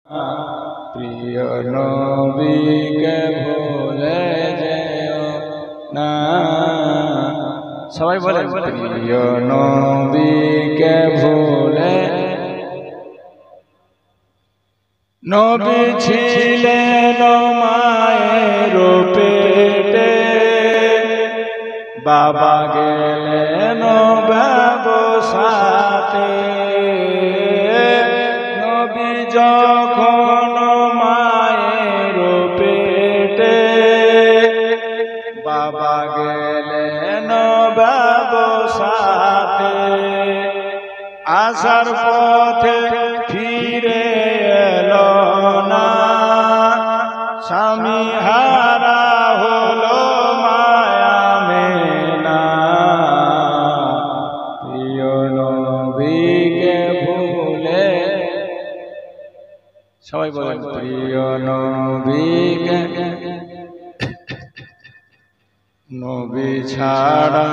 প্রিয় নবীকে ভুলে যেও না। সবাই বলেন প্রিয় নবীকে ভুলে। নবী ছিলেন মায়ের পেটে, বাবা গেলেন ব্যবসাতে। নবী যখন মায়ের পেটে, বাবা গেলেন ব্যবসাতে। আসার পথে ফিরে এলো না, স্বামী হারা হলো মায়া মেনা। প্রিয় নবীকে ভুলে, সবাই বলেন প্রিয় নবীকে। নবী ছাড়া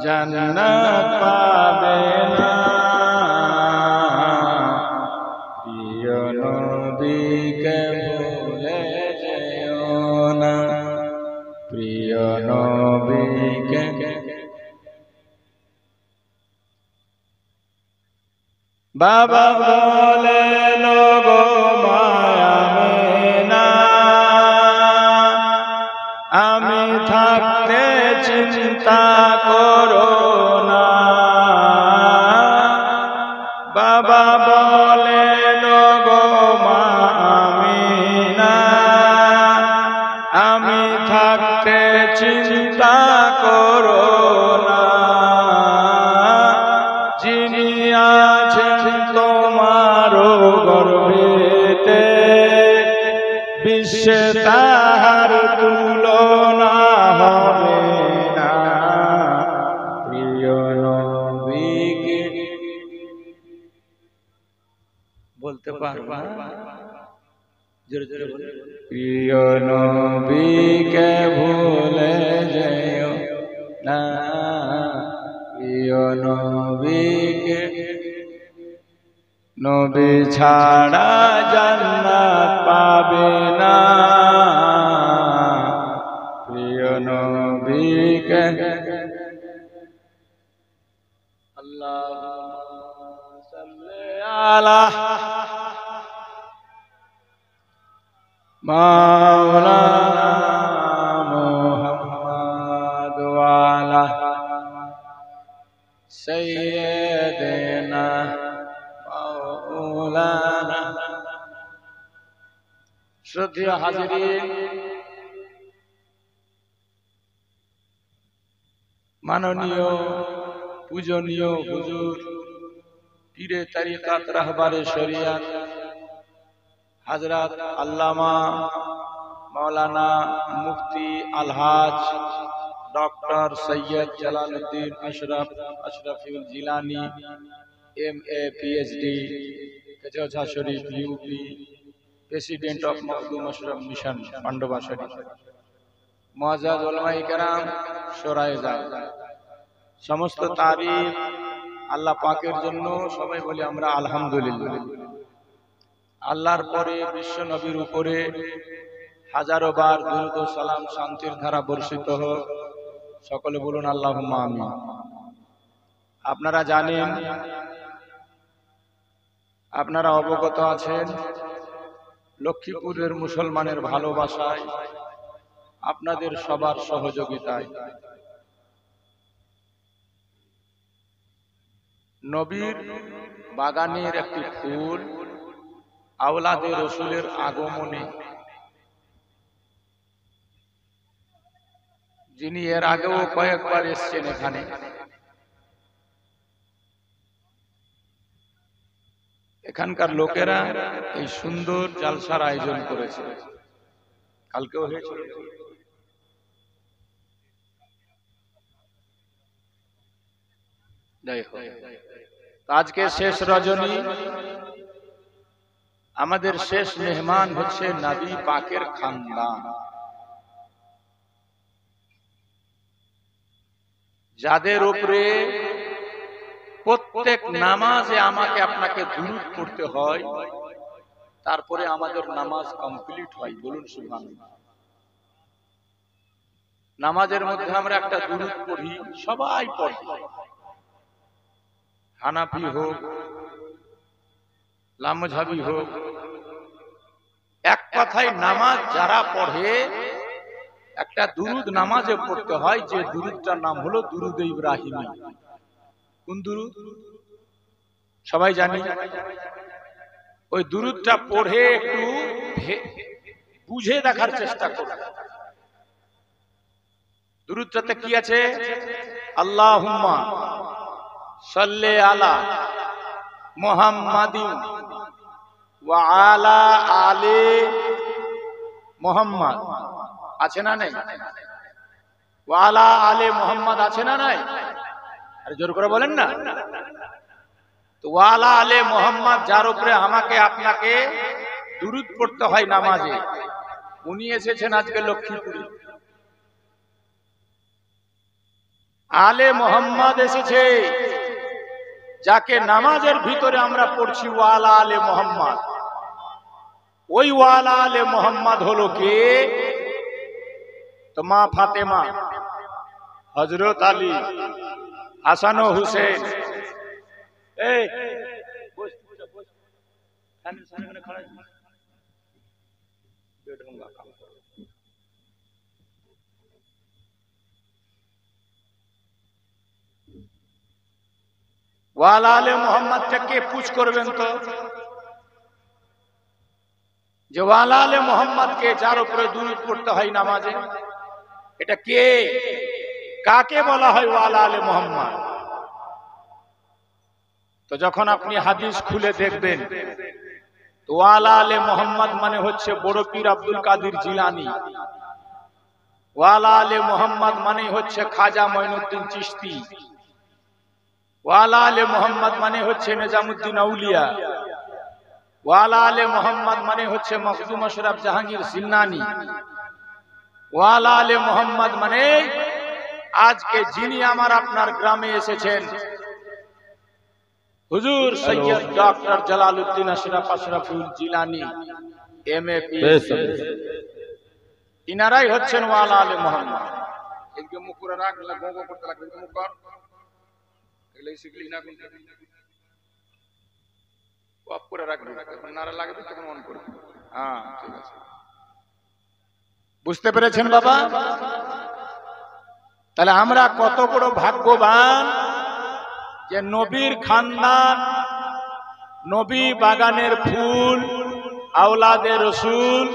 জান্নাত পাবে না। প্রিয় নবীকে ভুলে যেও না। প্রিয় নবীকে। বাবা বলে লোগো মায়া মেনা, আমি থাকতে চিন্তা করো না। বাবা বলে লোগো মা আমিনা, আমি থাকতে চিন্তা করো না। যিনি আছেন তোমার গর্ভেতে, বিশ্বে তাহার তুলনা হবে না। প্রিয় নবীকে বলতে পারবো না, জোরে জোরে বলে প্রিয় নবীকে ভুলে যেও না। প্রিয় নবীকে। নবী ছাড়া জান্নাত পাবে না। প্রিয় নবীকে। আল্লাহুম্মা সাল্লি আলা মাওলানা মুহাম্মাদ ওয়া আলা সাইয়্যিদিনা মাওলানা। শ্রদ্ধেয় হাজিরিন, মাননীয় পূজনীয় হুজুর পীরে তরিকত রাহবারে শরিয়ত হযরত আল্লামা মাওলানা মুফতি আলহাজ doctor Syed Jalaluddin Ashraful Jilani MA PhD, Kichhauchha Sharif UP, president of Makhdoom Ashraf mission Pandua Sharif, মুআজ্জাজ উলামায়ে কেরাম, শোরায়ে জাত, সমস্ত তারিফ আল্লাহ পাকের জন্য। সবাই বলি আমরা আলহামদুলিল্লাহ। আল্লাহর পরে বিশ্ব নবীর উপরে হাজারো বার দুরূদ ও সালাম শান্তির ধারা বর্ষিত হোক। সকলে বলুন আল্লাহুম্মা আমিন। আপনারা জানেন, আপনারা অবগত আছেন, লক্ষ্মীপুরের মুসলমানের ভালোবাসায়, আপনাদের সবার সহযোগিতায় নবীর বাগানের একটি ফুল আওলাদে রসুলের আগমনে, যিনি এর আগেও কয়েকবার এসেছেন এখানে, এখানকার লোকেরা এই সুন্দর জালসার আয়োজন করেছে। কালকেও হয়েছিল। আজকে শেষ রজনী, আমাদের শেষ মেহমান হচ্ছে নবী পাকের খানদান, যাদের উপরে প্রত্যেক নামাজে আমাকে আপনাকে দুরূদ পড়তে হয়। তারপরে আমাদের নামাজ কমপ্লিট হয়। বলুন সুবহানাল্লাহ। নামাজের মধ্যে আমরা একটা দুরূদ পড়ি, সবাই পড়ে, হানাফি হোক, লামঝাবি হোক। এক কথায় নামাজ যারা পড়ে একটা দুরূদ নামাজে পড়তে হয়, যে দুরূদটার নাম হলো দুরূদে ইব্রাহিমী। কোন দুরূদ? সবাই জানি। ওই দুরূদটা পড়ে একটু বুঝে দেখার চেষ্টা করুন। দুরূদটাতে কি আছে? আল্লাহুম্মা সাল্লি আলা মুহাম্মাদিন ওয়া আলা আলি মুহাম্মাদ। আছে না নাই? ওয়া আলা আলি মুহাম্মাদ আছে না নাই? আরে জোর করে বলেন না। তো ওয়া আলা আলি মুহাম্মাদ যার উপরে আমাকে আপনাকে দুরূদ পড়তে হয় নামাজে, উনি এসেছেন আজকে লক্ষ্মীপুরে। আলে মোহাম্মদ এসেছে, যাকে নামাজের ভিতরে আমরা পড়ছি ওয়ালা আলে মোহাম্মদ। ওই ওয়ালা আলে মোহাম্মদ হলো কে? তো মা ফাতেমা, হযরত আলী, হাসান ও হুসেন। এই বস বস, সামনে খড়া বেঢঙ্গা কাম। ওয়ালা আলে মোহাম্মদটাকে পুছ করবেন তো, যে ওয়ালা আলে মোহাম্মদকে যার উপরে দুরূদ পড়তে হয় নামাজে, এটা কে? কাকে বলা হয় ওয়ালা আলে মোহাম্মদ? তো যখন আপনি হাদিস খুলে দেখবেন, তো ওয়ালা আলে মোহাম্মদ মানে হচ্ছে বড় পীর আব্দুল কাদের জিলানী। ওয়ালা আলে মোহাম্মদ মানে হচ্ছে খাজা মঈনুদ্দিন চিশতি। ওয়ালা আলে মোহাম্মদ মানে হচ্ছে নিজামুদ্দিন আউলিয়া। ওয়ালা আলে মোহাম্মদ মানে হচ্ছে মখদুম আশরাফ জাহাঙ্গীর সিন্নানি। ওয়ালা আলে মোহাম্মদ মানে আজকে যিনি আমার আপনার গ্রামে এসেছেন, হুজুর সৈয়দ ডক্টর জালালউদ্দিন আশরাফুল জিলানী এমএপি, ইনারাই হচ্ছেন ওয়ালা আলে মোহাম্মদ। এদিকে মুখ করে রাখলে গোগো করতে লাগবে, মুখ কর এগুলাই শিখলি না, কোন অফ করে রাখবে, যখন নারা লাগবে তখন অন করবে। হ্যাঁ ঠিক আছে, বুঝতে পেরেছেন বাবা? তাহলে আমরা কত বড় ভাগ্যবান যে নবীর খানদান, নবী বাগানের ফুল, আওলাদে রসুল,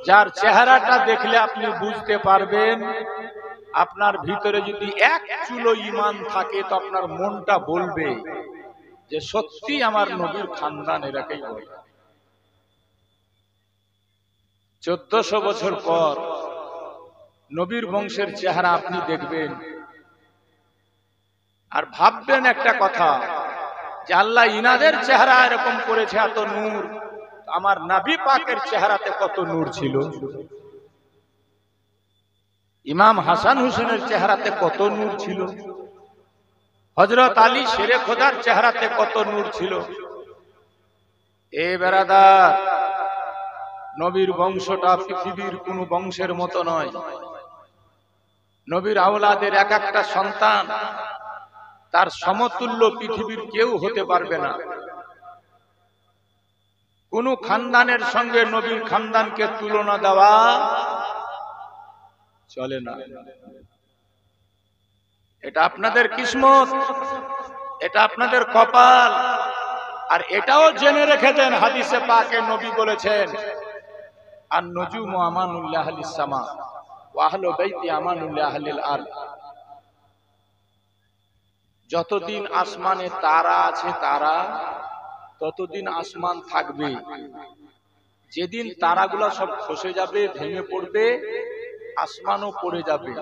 যার চেহারাটা দেখলে আপনি বুঝতে পারবেন আপনার ভিতরে যদি এক চুলো ঈমান থাকে, তো আপনার মনটা বলবে যে সত্যি আমার নবীর খানদান এরাকেই বলে। 1400 বছর পর নবীর বংশের চেহারা আপনি দেখবেন আর ভাববেন একটা কথা, যে আল্লাহ ইনাদের চেহারা এরকম করেছে, এত নূর, আমার নবী পাকের চেহারাতে কত নূর ছিল। ইমাম হাসান হুসেনের চেহারাতে কত নূর ছিল। হযরত আলী শেরে খোদার চেহারাতে কত নূর ছিল। এ বেরাদার, নবীর বংশটা পৃথিবীর কোন বংশের মতো নয়। নবীর আওলাদের এক একটা সন্তান তার সমতুল্য পৃথিবীর কেউ হতে পারবে না। কোন খানদানের সঙ্গে নবীর খানদানকে তুলনা দেওয়া চলে না। এটা আপনাদের কিসমত, এটা আপনাদের কপাল। আর এটাও জেনে রেখে দেন, হাদিসে পাকে নবী বলেছেন, আন নুজুমু আমানুল্লাহ আহলিস সামা ওয়া আহলু বাইতি আমানুল্লাহ আহলিল আরদ। যতদিন আসমানে তারা আছে, তারা ততদিন আসমান থাকবে। যেদিন তারাগুলা সব খসে যাবে, ভেঙে পড়বে, আসমানও পড়ে যাবে,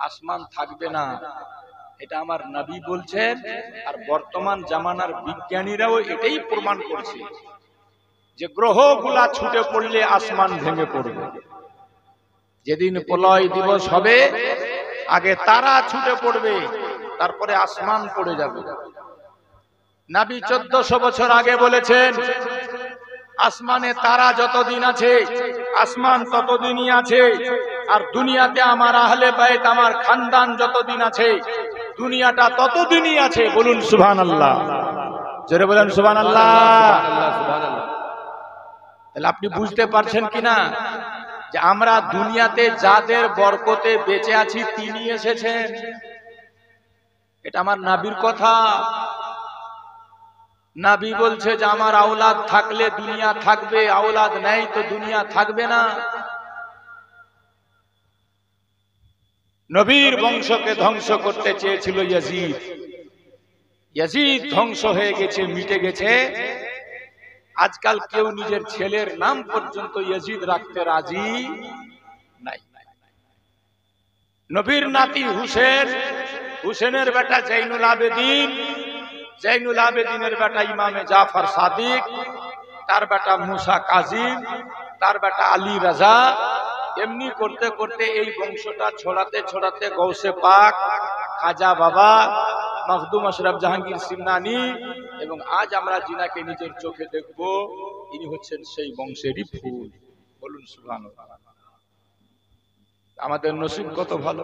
আসমান থাকবে না। এটা আমার নবী বলছেন। আর বর্তমান জামানার বিজ্ঞানীরাও এটাই প্রমাণ করছে যে গ্রহগুলা ছুটে পড়লে আসমান ভেঙে পড়বে। যেদিন প্রলয় দিবস হবে, আগে তারা ছুটে পড়বে, তারপরে আসমান পড়ে যাবে। নবী 1400 বছর আগে বলেছেন, আসমানে তারা যতদিন আছে আসমান ততদিনই আছে, আর দুনিয়াতে আমার আহলে বাইত আমার খানদান যতদিন আছে দুনিয়াটা ততদিনই আছে। বলুন সুবহানাল্লাহ, জোরে বলেন সুবহানাল্লাহ। তাহলে আপনি বুঝতে পারছেন কিনা যে আমরা দুনিয়াতে যাদের বরকতে বেঁচে আছি তিনি এসেছেন। এটা আমার নবীর কথা। নবী বলছে যে আমার আওলাদ থাকলে দুনিয়া থাকবে, আওলাদ নেই তো দুনিয়া থাকবে না। নবীর বংশকে ধ্বংস করতে চেয়েছিল ইয়াজিদ। ইয়াজিদ ধ্বংস হয়ে গেছে, মিটে গেছে। আজকাল কেউ নিজের ছেলের নাম পর্যন্ত ইয়াজিদ রাখতে রাজি নাই। নবীর নাতি হুসেন, হুসেনের বেটা জৈনুল আবেদিন, জৈনুল আবেদিনের বেটা ইমামে জাফর সাদিক, তার বেটা মুসা কাজিম, তার বেটা আলী রাজা। এমনি করতে করতে এই বংশটা ছড়াতে ছড়াতে গৌসে পাক, খাজা বাবা, মখদুম আশরাফ জাহাঙ্গীর সিমনানি, এবং আজ আমরা যিনাকে নিজের চোখে দেখব ইনি হচ্ছেন সেই বংশেরই ফুল। বলুন সুবহানাল্লাহ। আমাদের নসিব কত ভালো।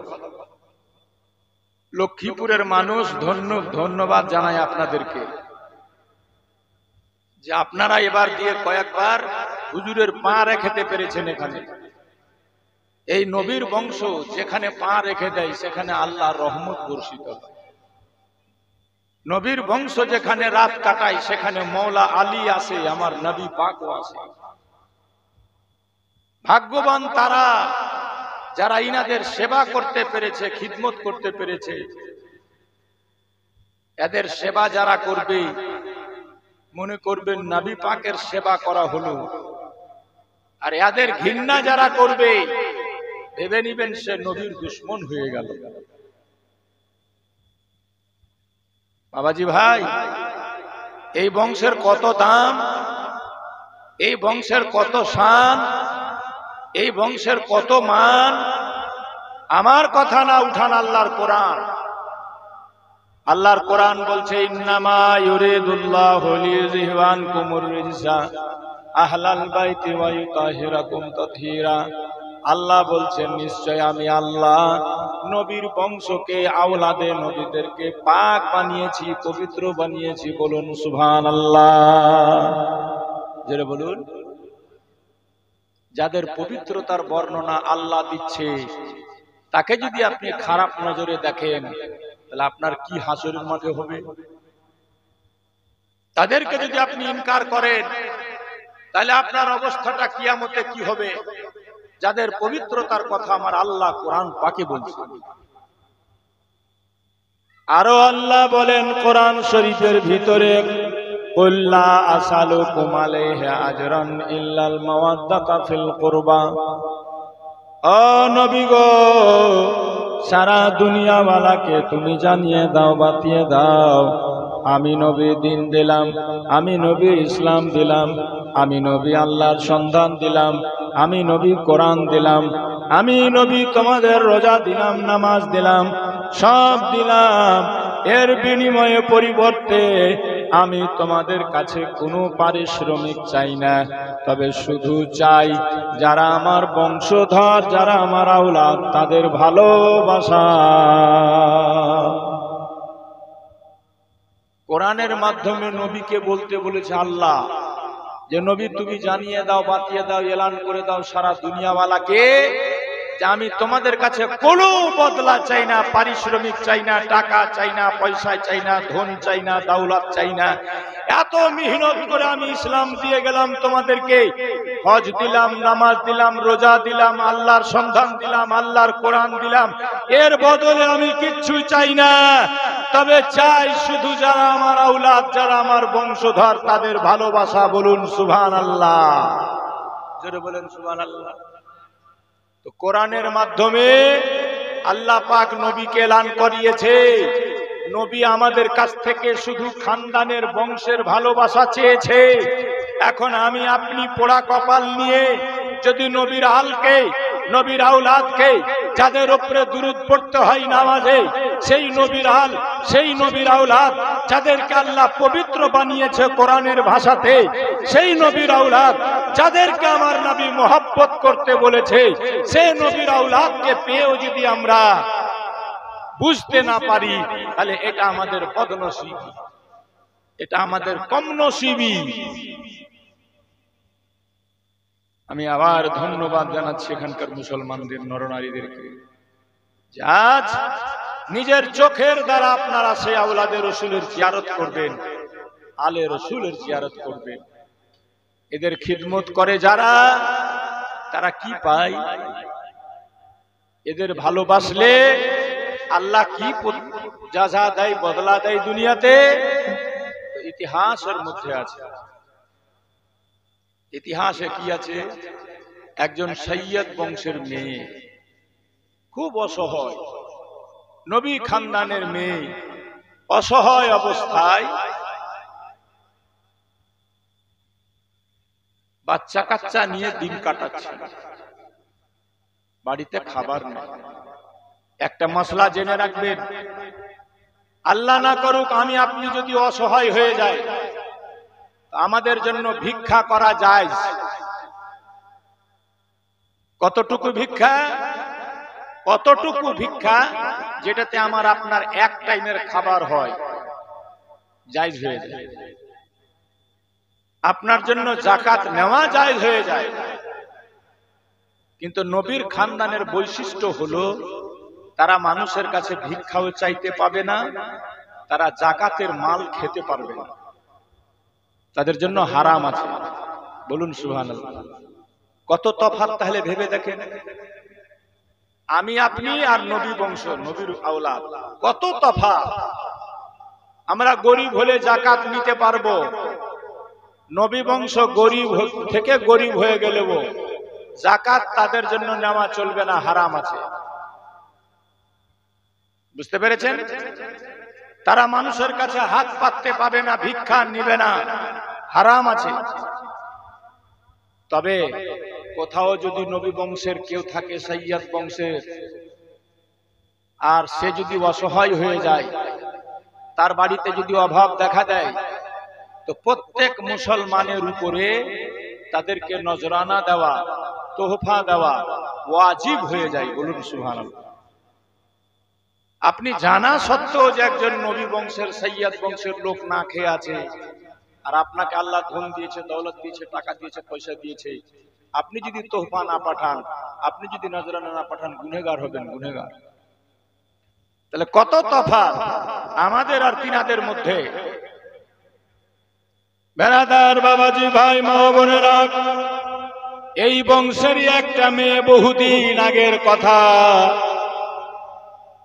লক্ষ্মীপুরের মানুষ ধন্যবাদ জানাই আপনাদেরকে যে আপনারা এবার দিয়ে কয়েকবার হুজুরের পা রেখেতে পেরেছেন। এখানে এই নবীর বংশ যেখানে পা রেখে দেয় সেখানে আল্লাহর রহমত বর্ষিত হয়। নবীর বংশ যেখানে রাত কাটায় সেখানে মৌলা আলী আসে, আমার নবী পাকও আসে। ভাগ্যবান তারা যারা ইনাদের সেবা করতে পেরেছে, খিদমত করতে পেরেছে। এদের সেবা যারা করবে মনে করবেন নবী পাকের সেবা করা হলো, আর এদের ঘৃণা যারা করবে ভেবে নিবেন সে নবীর দুশমন হয়ে গেল। বাবাজি ভাই, এই বংশের কত দাম, এই বংশের কত শান, এই বংশের কত মান। আমার কথা না, উঠান আল্লাহর কোরআন। আল্লাহর কোরআন বলছে ইন্নামা ইউরিদুল্লাহু লিইয়ুযহিবা আনকুমুর রিজসা আহলাল বাইতি ওয়া ইউতাহিরাকুম তাতহীরা। আল্লাহ বলছেন নিশ্চয় আমি আল্লাহ নবীর বংশকে, আওলাদে নবীদেরকে পাক বানিয়েছি, পবিত্র বানিয়েছি। বলুন সুবহানাল্লাহ, জোরে বলুন। যাদের পবিত্রতার বর্ণনা আল্লাহ দিচ্ছে তাকে যদি আপনি খারাপ নজরে দেখেন তাহলে আপনার কি হাসরের মাঠে হবে। তাদেরকে যদি আপনি ইনকার করেন তাহলে আপনার অবস্থাটা কিয়ামতে কি হবে। যাদের পবিত্রতার কথা আমার আল্লাহ কোরআন পাকে বলছেন। আরো আল্লাহ বলেন কোরআন শরীফের ভিতরে, কুল লা আসালুকুম আলাইহি আজরান ইল্লাল মাওয়াদ্দাতা ফিল কুরবা। ও নবী গো, সারা দুনিয়াওয়ালাকে তুমি জানিয়ে দাও, বাতিয়ে দাও, আমি নবী দিন দিলাম, আমি নবী ইসলাম দিলাম, আমি নবী আল্লাহর সন্ধান দিলাম, আমি নবী কোরআন দিলাম, আমি নবী তোমাদের রোজা দিলাম, নামাজ দিলাম, সব দিলাম। এর বিনিময়ে পরিবর্তে আমি তোমাদের কাছে কোনো পারিশ্রমিক চাই না, তবে শুধু চাই যারা আমার বংশধর, যারা আমার আওলাদ, তাদের ভালোবাসা। কোরআনের মাধ্যমে নবীকে বলতে বলেছে আল্লাহ যে নবী তুমি জানিয়ে দাও, বাতিয়ে দাও, এলান করে দাও সারা দুনিয়াওয়ালাকে যে আমি তোমাদের কাছে কোনো বদলা চাই না, পারিশ্রমিক চাই না, টাকা চাই না, পয়সা চাই না, ধন চাই না, দৌলত চাই না। এত মেহনত করে আমি ইসলাম দিয়ে গেলাম তোমাদেরকে, হজ দিলাম, নামাজ দিলাম, রোজা দিলাম, আল্লাহর সন্ধান দিলাম, আল্লাহর কোরআন দিলাম, এর বদলে আমি কিচ্ছু চাই না। তবে চাই শুধু যারা আমার আওলাদ, যারা আমার বংশধর, তাদের ভালোবাসা। বলুন সুবহানাল্লাহ, জোরে বলেন সুবহানাল্লাহ। তো কোরআনের মাধ্যমে আল্লাহ পাক নবীকে এলান করিয়েছে, নবী আমাদের কাছ থেকে শুধু খানদানের বংশের ভালোবাসা চেয়েছে। এখন আমি আপনি পোড়া কপাল নিয়ে যদি নবীর আলকে, নবীর আওলাদকে যাদের উপরে দুরূদ পড়তে হয় নামাজে, সেই নবীর আল, সেই নবীর আওলাদ যাদেরকে আল্লাহ পবিত্র বানিয়েছে কোরআনের ভাষাতে, সেই নবীর আওলাদ যাদেরকে আমার নবী মহব্বত করতে বলেছে, সেই নবীর আওলাদকে পেয়েও যদি আমরা বুঝতে না পারি, তাহলে এটা আমাদের বদনসিবি, এটা আমাদের কমনসিবি। আমি আবার ধন্যবাদ জানাচ্ছি এখানকার মুসলমানদের নরনারীদেরকে, আজ নিজের চোখের দ্বারা আপনারা সেই আওলাদে রসুলের জিয়ারত করবেন, আলে রসুলের জিয়ারত করবেন। এদের খিদমত করে যারা, তারা কি পায়? এদের ভালোবাসলে আল্লাহ কি জাযা দেয়, বদলা দেয় দুনিয়াতে, ইতিহাসের মধ্যে আছে। ইতিহাসে কি আছে? একজন সৈয়দ বংশের মেয়ে, খুব অসহায়, নবী খানদানের মেয়ে, অসহায় অবস্থায় বাচ্চা কাচ্চা নিয়ে দিন কাটাচ্ছে, বাড়িতে খাবার নেই। একটা মশলা জেনে রাখবেন, আল্লাহ না করুক আমি আপনি যদি অসহায় হয়ে যায়, আমাদের জন্য ভিক্ষা করা যায়। কতটুকু ভিক্ষা? কতটুকু ভিক্ষা যেটাতে আমার আপনার এক টাইমের খাবার হয়, জায়েজ হয়ে যায়। আপনার জন্য যাকাত নেওয়া জায়েজ হয়ে যায়। কিন্তু নবীর খানদানের বৈশিষ্ট্য হলো তারা মানুষের কাছে ভিক্ষাও চাইতে পাবে না, তারা যাকাতের মাল খেতে পারবে না, তাদের জন্য হারাম আছে। বলুন সুবহানাল্লাহ। কত তফাৎ তাহলে ভেবে দেখেন। আমি আপনি আর নবী বংশ, নবীর আওলাদ, কত তফাৎ। আমরা গরিব হলে যাকাত নিতে পারবো, নবী বংশ গরিব থেকে গরিব হয়ে গেলেও যাকাত তাদের জন্য নেওয়া চলবে না, হারাম আছে। বুঝতে পেরেছেন? তারা মানুষের কাছে হাত পাততে পাবে না, ভিক্ষা নিবে না, হারাম আছে। তবে কোথাও যদি নবী বংশের কেউ থাকে, সৈয়দ বংশের, আর সে যদি অসহায় হয়ে যায়, তার বাড়িতে যদি অভাব দেখা দেয়, তো প্রত্যেক মুসলমানের উপরে তাদেরকে নজরানা দেওয়া, তোহফা দেওয়া ওয়াজিব হয়ে যায়। বলুন সুবহানাল্লাহ। আপনি জানা সত্ত্বেও যে একজন নবী বংশের, সৈয়দ বংশের লোক না খেয়ে আছে, আর আপনাকে আল্লাহ ধন দিয়েছে, দৌলত দিয়েছে, টাকা দিয়েছে, পয়সা দিয়েছে, আপনি যদি তোহফা না পাঠান, আপনি যদি নজরানা না পাঠান, গুনেহগার হবেন, গুনেহগার। তাহলে কত তফাৎ আমাদের আর তিনাদের মধ্যে। বেরাদার বাবাজি, ভাই মা বোনেরা, এই বংশেরই একটা মেয়ে, বহুদিন আগের কথা,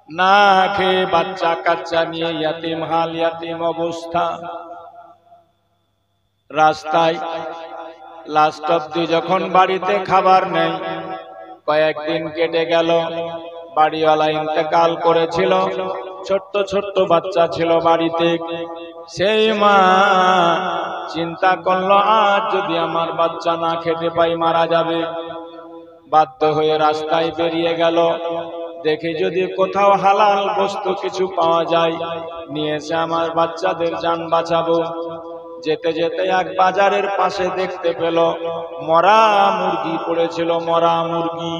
না খেয়ে বাচ্চা কাচ্চা নিয়ে ইয়াতিম হাল, ইয়াতিম অবস্থা, রাস্তায় লাস্ট অব্দি যখন বাড়িতে খাবার নেই, কয়েকদিন কেটে গেল, বাড়িওয়ালা ইন্তেকাল করেছিল, ছোট্ট ছোট্ট বাচ্চা ছিল বাড়িতে। সেই মা চিন্তা করলো, আজ যদি আমার বাচ্চা না খেতে পাই মারা যাবে। বাধ্য হয়ে রাস্তায় বেরিয়ে গেল, দেখে যদি কোথাও হালাল বস্তু কিছু পাওয়া যায়, নিয়ে এসে আমার বাচ্চাদের জান বাঁচাবো। যেতে যেতে এক বাজারের পাশে দেখতে পেল মরা মুরগি পড়েছিল, মরা মুরগি।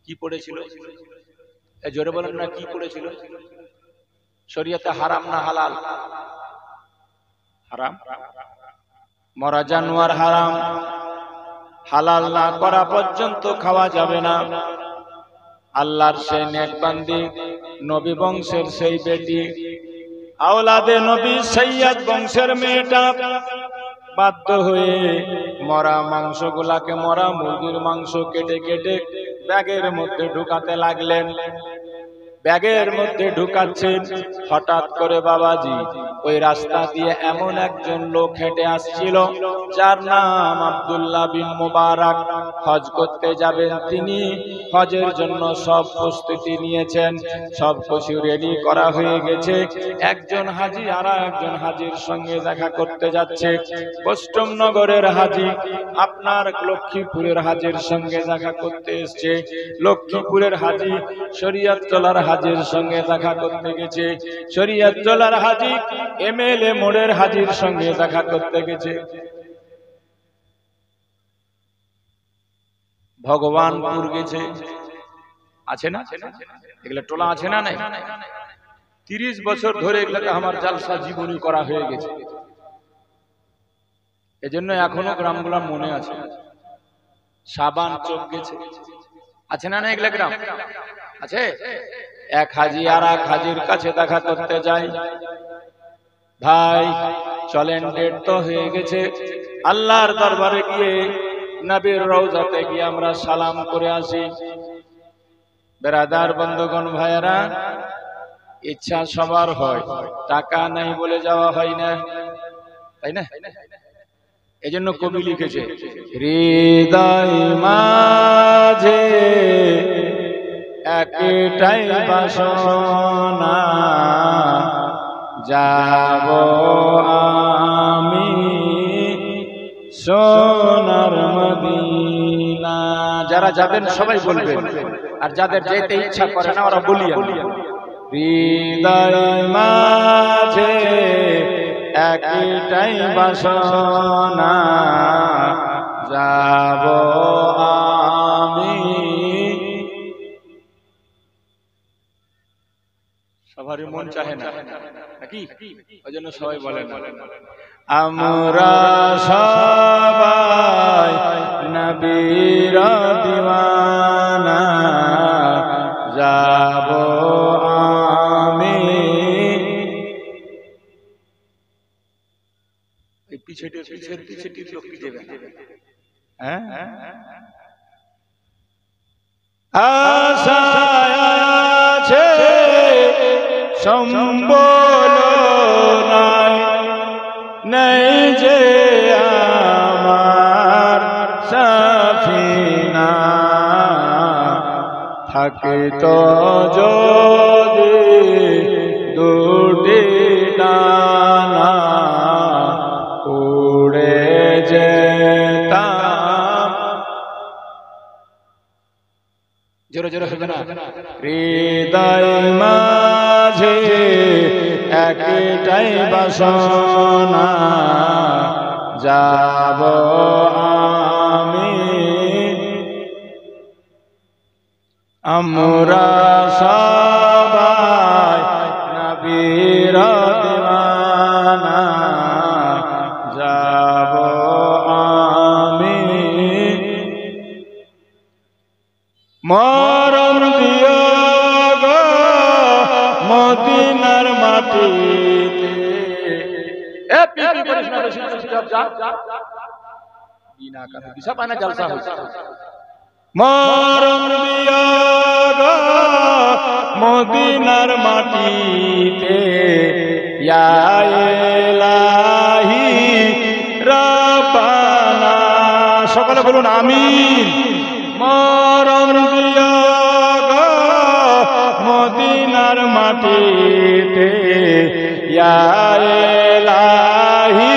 কি পড়েছিল? জোরে বলেন না, কি পড়েছিল? শরীয়তে হারাম না হালাল? হারাম। মরা জানোয়ার হারাম, হালাল না করা পর্যন্ত খাওয়া যাবে না। আল্লাহর সেই নেক বান্দি, নবী বংশের সেই বেটি, আওলাদে নবী সৈয়দ বংশের মেয়েটা বাধ্য হয়ে মরা মাংসগুলাকে, মরা মুরগির মাংস কেটে কেটে ব্যাগের মধ্যে ঢুকাতে লাগলেন। ব্যাগের মধ্যে ঢুকাচ্ছেন, হঠাৎ করে বাবাজি ওই রাস্তা দিয়ে এমন একজন লোক হেঁটে আসছিল যার নাম আব্দুল্লাহ বিন মুবারক। হজ করতে যাবেন তিনি, হজের জন্য সব প্রস্তুতি নিয়েছেন, সব কিছু রেডি করা হয়ে গেছে। একজন হাজি আর একজন হাজির সঙ্গে দেখা করতে যাচ্ছে। পশ্চিমনগরের হাজি আপনার লক্ষ্মীপুরের হাজির সঙ্গে দেখা করতে এসছে, লক্ষ্মীপুরের হাজি শরীয়ততলার হাজির সঙ্গে দেখা করতে গেছে, শরীয়ততলার হাজি এমএলএ মোড়ের হাজির সঙ্গে দেখা করতে গেছে। ভগবানপুর গেছে, আছে না এগুলো টোলা আছে না নাই? 30 বছর ধরে এগুলোকে আমার জালসা জীবনী করা হয়ে গেছে, এজন্য এখনো গ্রামগুলা মনে আছে। সাবান চোখ গেছে, আছে না না এগুলা গ্রাম আছে? এক হাজি আর এক হাজির কাছে দেখা করতে যায়, ভাই চলেন ডেট তো হয়ে গেছে, আল্লাহর দরবারে গিয়ে নবীর রওজাতে গিয়ে আমরা সালাম করে আসি। বেরাদার বন্ধুগণ ভাইয়েরা, ইচ্ছা সবার হয়, টাকা নাই বলে যাওয়া হয় না, তাই না? এজন্য কবি লিখেছে, হৃদয় মাঝে একটাই বাসনা, যাব আমি সোনার মদিনা। যারা যাবেন সবাই বলবেন, আর যাদের যেতে ইচ্ছা করে না ওরা বলিয়া। হৃদয় মাঝে একটাই বাসনা, যাব আমি। সবারই মন চাহে না নাকি? ওই জন্য সবাই বলেন আমরা সবাই নবীর দিওয়ানা, যাব আমি। পিছেটি লোক কি দেবে? হ্যাঁ, আশা আছে সম্বল নাই, নেই যে আমার সাফিনা, থাকে তো যদি দুটি ডানা, উড়ে যেতাম। জোরে জোরে হবে না? হৃদয় মাঝে একটাই বাসনা, যাব আমি। আমরা সবাই নবীর দিওয়ানা, যাব আমি। মরণ দিও গো মদিনার মাটিতে, এ পিপি করিস না রে, যা বিনা কারণে দিশা পায় না, জলসা হইছে। মরণ দিও গো মদিনার মাটিতে, ইয়া ইলাহি রাব্বানা, সকলে বলুন আমিন। মরণ দিও গো মদিনার মাটিতে, ইয়া ইলাহি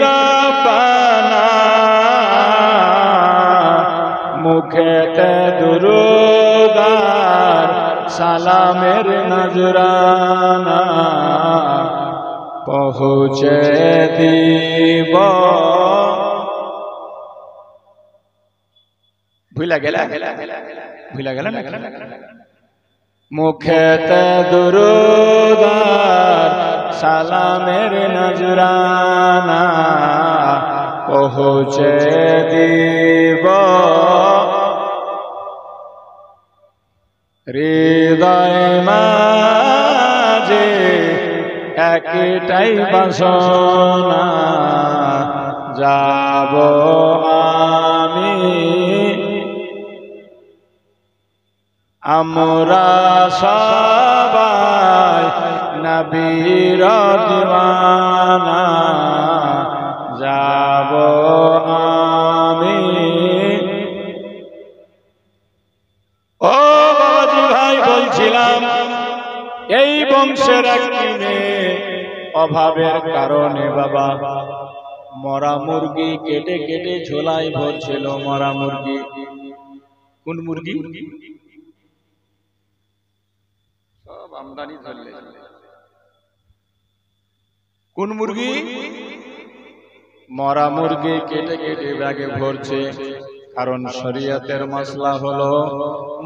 রাব্বানা, মুখেতে দুরুদার সালামের নজরানা, পৌঁছে দিব। ভুলা গেলা না? মুখেতে দুরুদার সালামের নজরানা, পৌঁছে দিব। হৃদয় মাঝে একটাই বাসনা, যাব আমি। আমরা সবাই নবীর দিওয়ানা যাব আমি। ও বাবাজি ভাই, বলছিলাম এই বংশের একটি মেয়ে অভাবের কারণে বাবা মরা মুরগি কেটে কেটে ঝোলায় ভরছিল। মরা মুরগি, কোন মুরগি? সব আমদানি ধরলে। কোন মুরগি? মরা মুরগি কেটে কেটে ব্যাগে ভরছে। কারণ শরীয়তের মাসলা হলো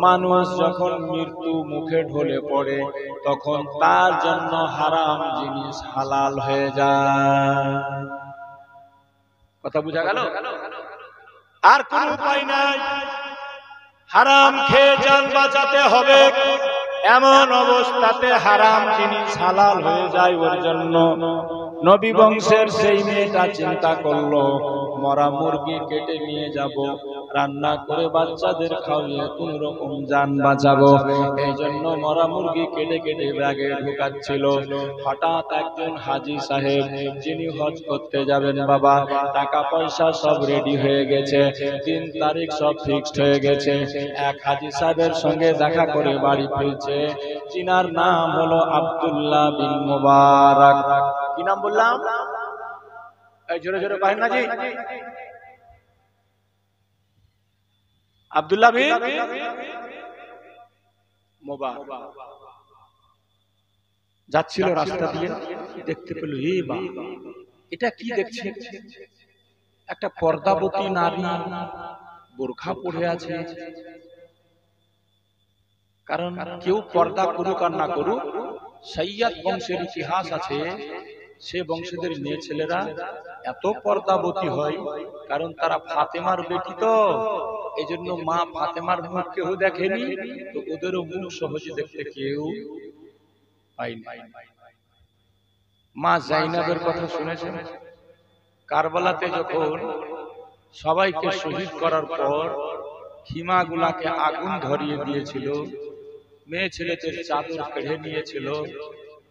মানুষ যখন মৃত্যু মুখে ঢলে পড়ে তখন তার জন্য হারাম জিনিস হালাল হয়ে যায়। কথা বুঝা গেল? আর কোন উপায় নাই, হারাম খেয়ে জান বাঁচাতে হবে। এমন অবস্থাতে হারাম জিনিস হালাল হয়ে যায়। ওর জন্য নবী বংশের সেই মেয়েটা চিন্তা করলো মরা মুরগি কেটে নিয়ে যাব, রান্না করে বাচ্চাদের খাওয়িয়ে কোন রকম জান বাঁচাবো। এই জন্য মরা মুরগি কেটে কেটে ব্যাগে ঢুকাচ্ছিল। হঠাৎ একজন হাজী সাহেব, যিনি হজ করতে যাবেন বাবা, টাকা পয়সা সব রেডি হয়ে গেছে, 3 তারিখ সব ফিক্সড হয়ে গেছে। এক হাজী সাহেবের সঙ্গে দেখা করে বাড়ি ফিরছে, যিনার নাম হলো আব্দুল্লাহ বিন মুবারক। কি নাম বললাম? এই জোরে জোরে পাহেন না জি। আব্দুল্লাহ বিন মুবারক যাচ্ছিল রাস্তা দিয়ে, দেখতে পেল এ বাবা, এটা কি দেখছে? একটা পর্দাবতী নারী বোরখা পরে আছে। কারণ কেউ পর্দা করুক আর না করুক, সৈয়দ বংশের ইতিহাস আছে, সে বংশীদের মেয়ে ছেলেরা এত পর্দাবতী হয় কারণ তারা ফাতেমার বেটি তো। এই জন্য মা ফাতেমার মুখ কেউ দেখেনি, তো ওদেরও মুখ সহজে দেখতে কেউ পায়নি। মা জাইনাবের কথা শুনেছেন? কারবালাতে যখন সবাইকে শহীদ করার পর খিমাগুলাকে আগুন ধরিয়ে দিয়েছিল, মেয়ে ছেলেদের চাদর কেড়ে নিয়েছিল,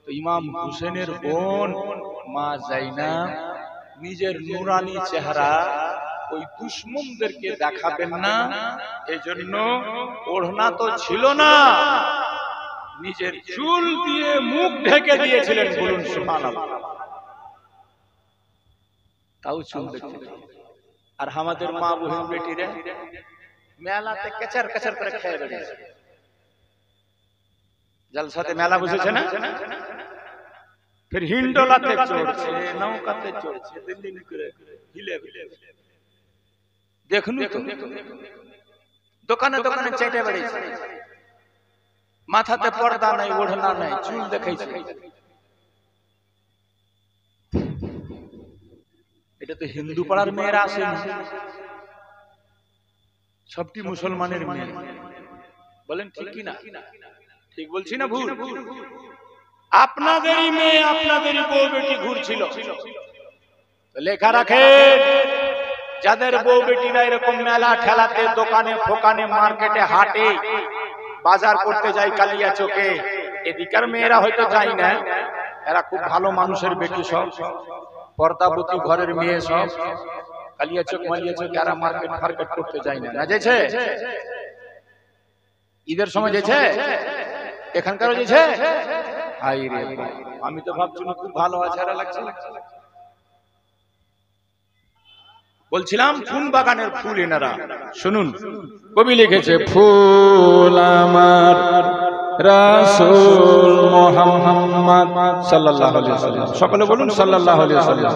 তো ইমাম হুসেনের বোন মা জাইনাব নিজের নুরানি চেহারা ওই দুশমনদেরকে দেখাবেন না, এজন্য ওড়না তো ছিল না, নিজের চুল দিয়ে মুখ ঢেকে দিয়েছিলেন। বলুন সুবহানাল্লাহ। তাও চুল দেখতে। আর আমাদের মা বহিন বেটিরা মেলাতে কেচার কেচার করে খেয়ে বেড়েছে। জলসাতে মেলা বসেছে না, फिर হিন্ডোলাতে চড়ছে, নৌকাতে চড়ছে, দিল্লি করে হিলে হিলে দেখুন তো দোকানে দোকানে চেটে বেড়েছে, মাথাতে পর্দা নাই, ওড়না নাই, চুল দেখাইছে। এটা তো হিন্দু পাড়ার মেয়েরা আসে, সবটি মুসলমানের মেয়ে। বলেন ঠিক কি না? ঠিক বলছি না ভুল? আপনাদেরই মেয়ে, আপনাদেরই বউ বেটি ঘুরছিল। লেখা রাখেন, যাদের বউ বেটিরা এরকম মেলা ঠেলাতে, দোকানে ফোকানে, মার্কেটে, হাটে, বাজার করতে যায় কালিয়া চোখে, এদিকার মেয়েরা হয়তো যায় না, এরা খুব ভালো মানুষের বেটি, সব পর্দাবতী ঘরের মেয়ে, সব কালিয়া চোখ মালিয়া চোখ, এরা মার্কেট ফার্কেট করতে যায় না। না যেছে ঈদের সময় যেছে, এখানকারও যেছে। হাই রে, আমি তো ভাবছি খুব ভালো আছে, এরা লাগছে। বলছিলাম কোন বাগানের ফুল এনারা, শুনুন। কবি লিখেছে, ফুল আমার রাসূল মুহাম্মদ সাল্লাল্লাহু আলাইহি ওয়াসাল্লাম। সকলে বলুন সাল্লাল্লাহু আলাইহি ওয়াসাল্লাম।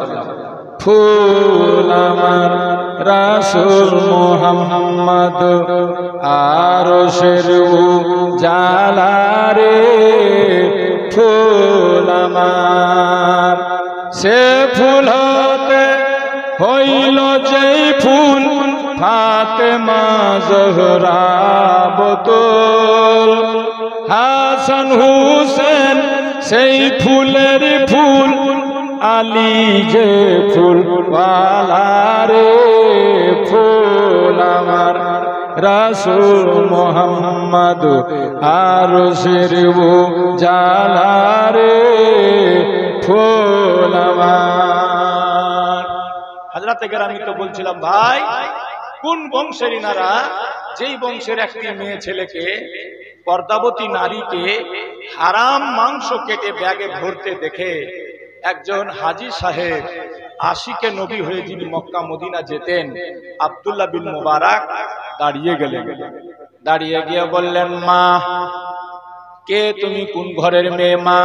ফুল আমার রাসূল মুহাম্মদ আরশের উজালারে, ফুল আমার সে ফুল হতে হইল যেই ফুল ফাতেমা জোহরা বতুল, হাসান হুসেন সেই ফুলের ফুল, আলী যে ফুল ওয়ালা রে, ফুল আমার রাসূল মুহাম্মদ আরশের জালারে ফুল আমার। হযরতে কেরামি তো বলছিলাম ভাই কোন বংশের ইনারা, যেই বংশের একটি মেয়ে ছেলেকে, পর্দাবতী নারীকে হারাম মাংস কেটে ব্যাগে ভরতে দেখে একজন হাজী সাহেব আশিকে নবী হয়ে যিনি মক্কা মদিনা যেতেন, আব্দুল্লাহ বিন মুবারক দাঁড়িয়ে গেলেন। দাঁড়িয়ে গিয়ে বললেন, মা কে তুমি, কোন ঘরের মেয়ে মা?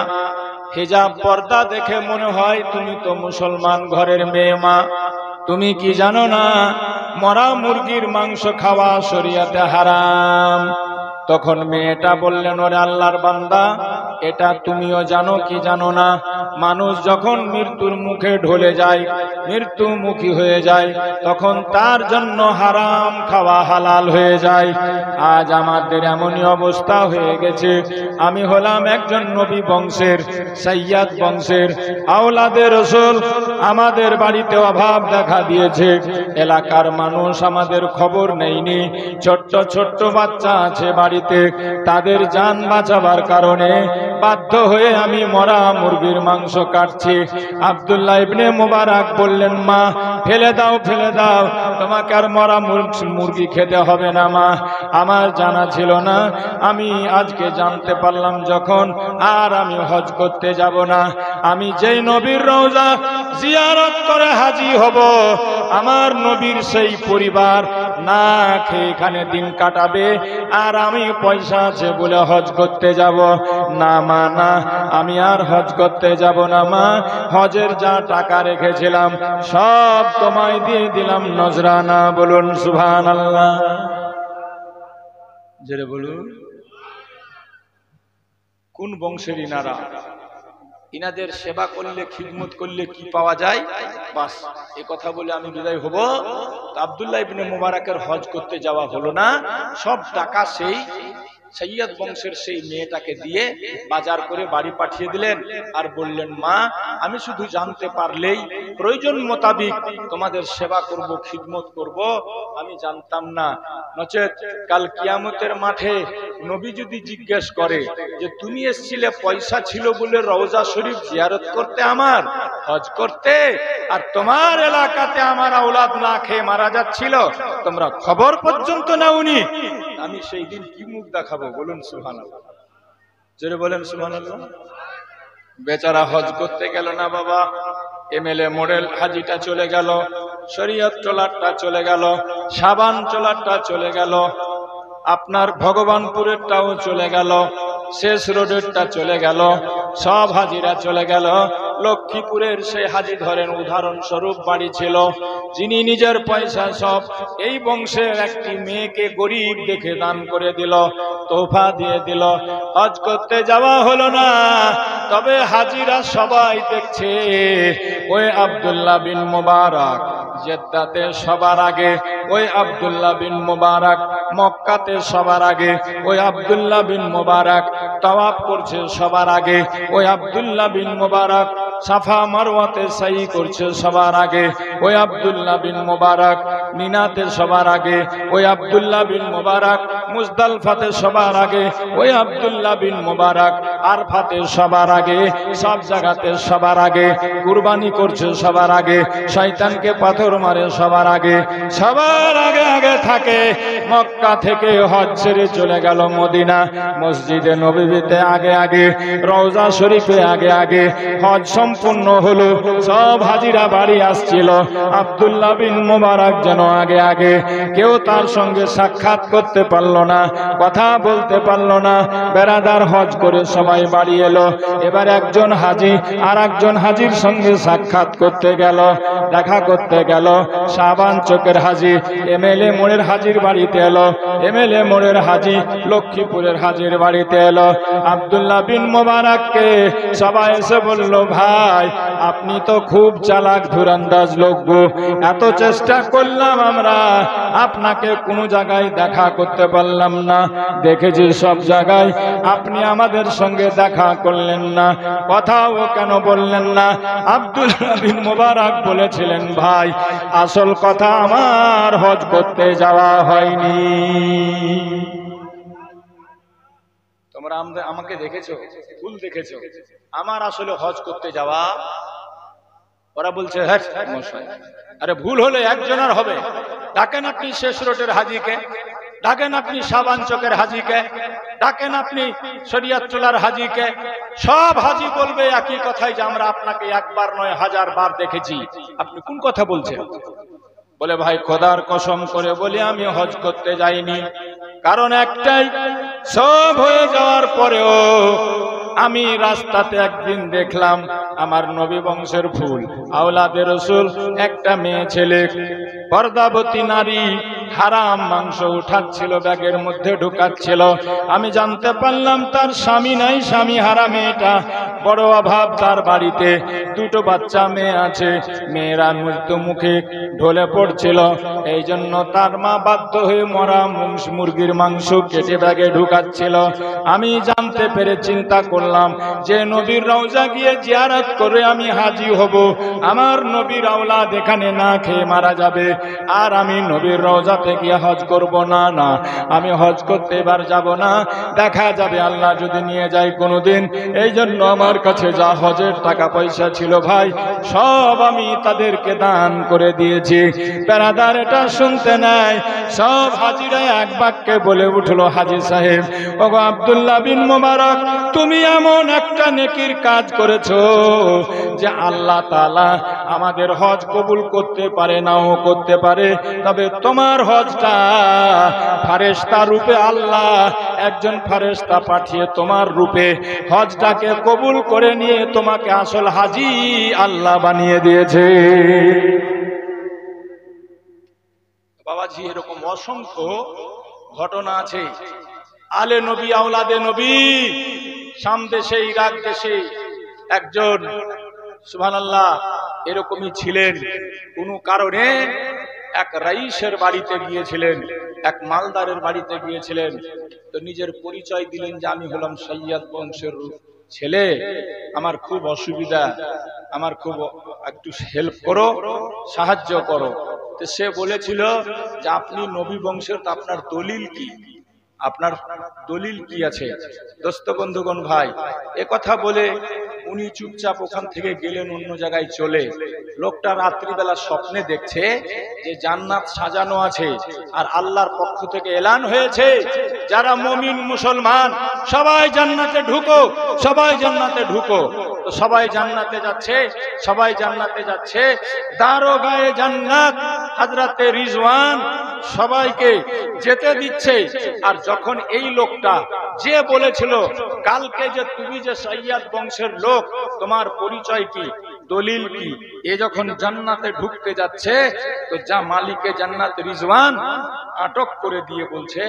হিজাব পর্দা দেখে মনে হয় তুমি তো মুসলমান ঘরের মেয়ে মা। তুমি কি জানো না মরা মুরগির মাংস খাওয়া শরীয়তে হারাম? তখন মেয়েটা বললেন, ওরে আল্লাহর বান্দা, এটা তুমিও জানো কি জানো না? মানুষ যখন মৃত্যুর মুখে ঢলে যায়, মৃত্যুমুখী হয়ে যায়, তখন তার জন্য হারাম খাওয়া হালাল হয়ে যায়। আজ আমাদের এমনই অবস্থা হয়ে গেছে। আমি হলাম একজন নবী বংশের, সাইয়্যিদ বংশের, আওলাদে রাসূল। আমাদের বাড়িতে অভাব দেখা দিয়েছে, এলাকার মানুষ আমাদের খবর নেয়নি। ছোট্ট ছোট্ট বাচ্চা আছে বাড়িতে, তাদের জান বাঁচাবার কারণে বাধ্য হয়ে আমি মরা মুরগির মাংস কাটছি। আব্দুল্লাহ ইবনে মুবারক বললেন, মা ফেলে দাও, ফেলে দাও, তোমাকে আর মরা মুরগি খেতে হবে না মা। আমার জানা ছিল না, আমি আজকে জানতে পারলাম যখন, আর আমি হজ করতে যাব না। আমি যেই নবীর রওজা জিয়ারত করে হাজী হব, আমার নবীর সেই পরিবার না খেয়ে এখানে দিন কাটাবে, আর আমি পয়সা আছে বলে হজ করতে যাব না মা, না, আমি আর হজ করতে যাব না মা। হজের যা টাকা রেখেছিলাম সব তোমায় দিয়ে দিলাম নজরানা। বলুন সুবহানাল্লাহ। জেরে বলুন। কোন বংশের ইনারা? ইনাদের সেবা করলে, খিদমত করলে কি পাওয়া যায়? বাস এ কথা বলে আমি বিদায় হব। আব্দুল্লাহ ইবনে মুবারকের হজ করতে যাওয়া হলো না। সব টাকা সেই সাইয়্যিদ বংশের সেই মেয়েটাকে দিয়ে বাজার করে বাড়ি পাঠিয়ে দিলেন, আর বললেন, মা আমি শুধু জানতে পারলেই প্রয়োজন মোতাবিক তোমাদের সেবা করব, খিদমত করব। আমি জানতাম না, নচেত কাল কিয়ামতের মাঠে নবী যদি জিজ্ঞেস করে যে তুমি এসেছিলে পয়সা ছিল বলে রওজা শরীফ জিয়ারত করতে, আমার হজ করতে, আর তোমার এলাকাতে আমার আওলাদ না খেয়ে মারা যাচ্ছিল, তোমরা খবর পর্যন্ত নাওনি, আমি সেই দিন কি মুখ দেখাবো? বলুন সুবহানাল্লাহ। জোরে বলেন সুবহানাল্লাহ। বেচারা হজ করতে গেল না বাবা, এমএলএ মডেল হাজিটা চলে গেল, শরীয়ত চলারটা চলে গেল, সাবান চলারটা চলে গেল, আপনার ভগবানপুরেরটাও চলে গেল, শেষ রোডেরটা চলে গেল, সব হাজিরা চলে গেল। লক্ষ্মীপুরের সেই হাজি ধরেন উদাহরণস্বরূপ বাড়ি ছিল, যিনি নিজের পয়সা সব এই বংশের একটি মেয়েকে গরিব দেখে দান করে দিল, তোফা দিয়ে দিল। হজ করতে যাওয়া হলো না, তবে হাজিরা সবাই দেখছে ওই আব্দুল্লাহ বিন মুবারক জেদ্দাতে সবার আগে, ওই আব্দুল্লাহ বিন মুবারক মক্কাতে সবার আগে, ওই আব্দুল্লাহ বিন মুবারক তাওয়াফ করছে সবার আগে, ওই আব্দুল্লাহ বিন মুবারক সাফা মারওয়াতে সাই করছে সবার আগে, ওই আব্দুল্লাহ বিন মুবারক মিনাতে সবার আগে, ওই আব্দুল্লাহ বিন মুবারক মুজদালফাতে সবার আগে, ওই আব্দুল্লাহ বিন মুবারক আরফাতে সবার আগে, সব জায়গাতে সবার আগে, কুরবানি করছে সবার আগে, শয়তানকে পাথর মারে সবার আগে, সবার আগে আগে থাকে। মক্কা থেকে হজ ছেড়ে চলে গেল মদিনা, মসজিদে নববীতে আগে আগে, রওজা শরীফে আগে আগে। হজ সম্পূর্ণ হলো, সব হাজিরা বাড়ি আসছিল, আব্দুল্লাহ বিন মুবারক যেন আগে আগে। কেউ তার সঙ্গে সাক্ষাৎ করতে পারলো না, কথা বলতে পারলো না। বেরাদার হজ করে সবাই বাড়ি এলো। এবার একজন হাজি আর একজন হাজির সঙ্গে সাক্ষাৎ করতে গেল, দেখা করতে গেল। শাবান চকের হাজি এমএলএ মোড়ের হাজির বাড়িতে এলো, এমএলএ মোড়ের হাজি লক্ষ্মীপুরের হাজির বাড়িতে এলো। আব্দুল্লাহ বিন মুবারককে সবাই এসে বলল, ভাই আপনি তো খুব চালাক ধুরন্দাজ লোক গো, এত চেষ্টা করলাম আমরা, আপনাকে কোনো জায়গায় দেখা করতে পারলাম পারলাম না, দেখেছি সব জায়গায়, আপনি আমাদের সঙ্গে দেখা করলেন না, কথাও কেন বললেন না? আব্দুল্লাহ বিন মুবারক বলেছিলেন, ভাই আসল কথা আমার হজ করতে যাওয়া হয়নি। তোমরা আমাকে দেখেছো, ভুল দেখেছো, আমার আসলে হজ করতে যাওয়া। ওরা বলছে হ্যাঁ মশাই, আরে ভুল হলে একজনের হবে। ডাকেন আপনি শেষ রোডের হাজিকে, ডাকেন আপনি সাবান চকের হাজিকে, ডাকেন আপনি শরিয়তটোলার হাজিকে, সব হাজি বলবে একই কথাই যে আমরা আপনাকে একবার নয় 1000 বার দেখেছি। আপনি কোন কথা বলছেন? বলে ভাই খোদার কসম করে বলি আমি হজ করতে যাইনি। কারণ একটাই, সব হয়ে যাওয়ার পরেও আমি রাস্তাতে একদিন দেখলাম আমার নবী বংশের ফুল আওলাদে রসুল একটা মেয়ে ছেলে, পর্দাবতী নারী, হারাম মাংস উঠাচ্ছিল, ব্যাগের মধ্যে ঢুকাচ্ছিল। আমি জানতে পারলাম তার স্বামী নাই, স্বামী হারা মেয়েটা, বড় অভাব তার বাড়িতে, দুটো বাচ্চা মেয়ে আছে, মেয়েরা মৃত্যু মুখে ঢলে পড়ছিল। এই জন্য তার মা বাধ্য হয়ে মরা মুরগির মাংস কেটে ব্যাগে ঢুকাচ্ছিল। আমি জানতে পেরে চিন্তা করলাম যে নবীর রওজা গিয়ে জিয়ারত করে আমি হাজি হব, আমার নবীর আওলাদ এখানে না খেয়ে মারা যাবে, আর আমি নবীর রওজাতে গিয়ে হজ করব না। না, আমি হজ করতে এবার যাব না, দেখা যাবে আল্লাহ যদি নিয়ে যায় কোনোদিন। এই জন্য আমার কাছে যা হজের টাকা পয়সা ছিল ভাই, সব আমি তাদেরকে দান করে দিয়েছি। বেরাদার এটা শুনতে নাই, সব হাজিরা এক বাক্যে বলে উঠলো, হাজি সাহেব, ওগো আব্দুল্লাহ বিন মুবারক, তুমি এমন একটা নেকির কাজ করেছো যে আল্লাহ তাআলা আমাদের হজ কবুল করতে পারে, নাও করতে পারে, তবে তোমার হজটা ফারেশতা রূপে আল্লাহ একজন ফারেশতা পাঠিয়ে তোমার রূপে হজটাকে কবুল করে নিয়ে তোমাকে আসল হাজি আল্লাহ বানিয়ে দিয়েছে। বাবাজি, এরকম অসংখ্য ঘটনা আছে। আলে নবী আওলাদে নবী, শাম দেশে, ইরাক দেশে একজন সুবহানাল্লাহ এরকমই ছিলেন। কোনো কারণে এক রাইসের বাড়িতে গিয়েছিলেন, এক মালদারের বাড়িতে গিয়েছিলেন। তো নিজের পরিচয় দিলেন যে আমি হলাম সৈয়দ বংশের ছেলে, আমার খুব অসুবিধা, আমার খুব একটু হেল্প করো, সাহায্য করো। তো সে বলেছিল যে আপনি নবী বংশের, তো আপনার দলিল কি, আপনার দলিল কি আছে? দোস্ত বন্ধুগণ ভাই, এ কথা বলে উনি চুপচাপ ওখান থেকে গেলেন অন্য জায়গায় চলে। লোকটা রাত্রিবেলা স্বপ্নে দেখছে যে জান্নাত সাজানো আছে, আর আল্লাহর পক্ষ থেকে এলান হয়েছে যারা মুমিন মুসলমান সবাই জান্নাতে ঢুকো, সবাই জান্নাতে ঢুকো। তো সবাই জান্নাতে যাচ্ছে, সবাই জান্নাতে যাচ্ছে। দারোগায়ে জান্নাত হযরতে রিজওয়ান সবাইকে যেতে দিচ্ছে। আর যখন এই লোকটা যে বলেছিল কালকে যে তুমি যে সৈয়দ বংশের লোক, তোমার পরিচয় কি, দলিল কি, এ যখন জান্নাতে ঢুকতে যাচ্ছে, তো যা মালিকে জান্নাত রিজওয়ান আটক করে দিয়ে বলছে,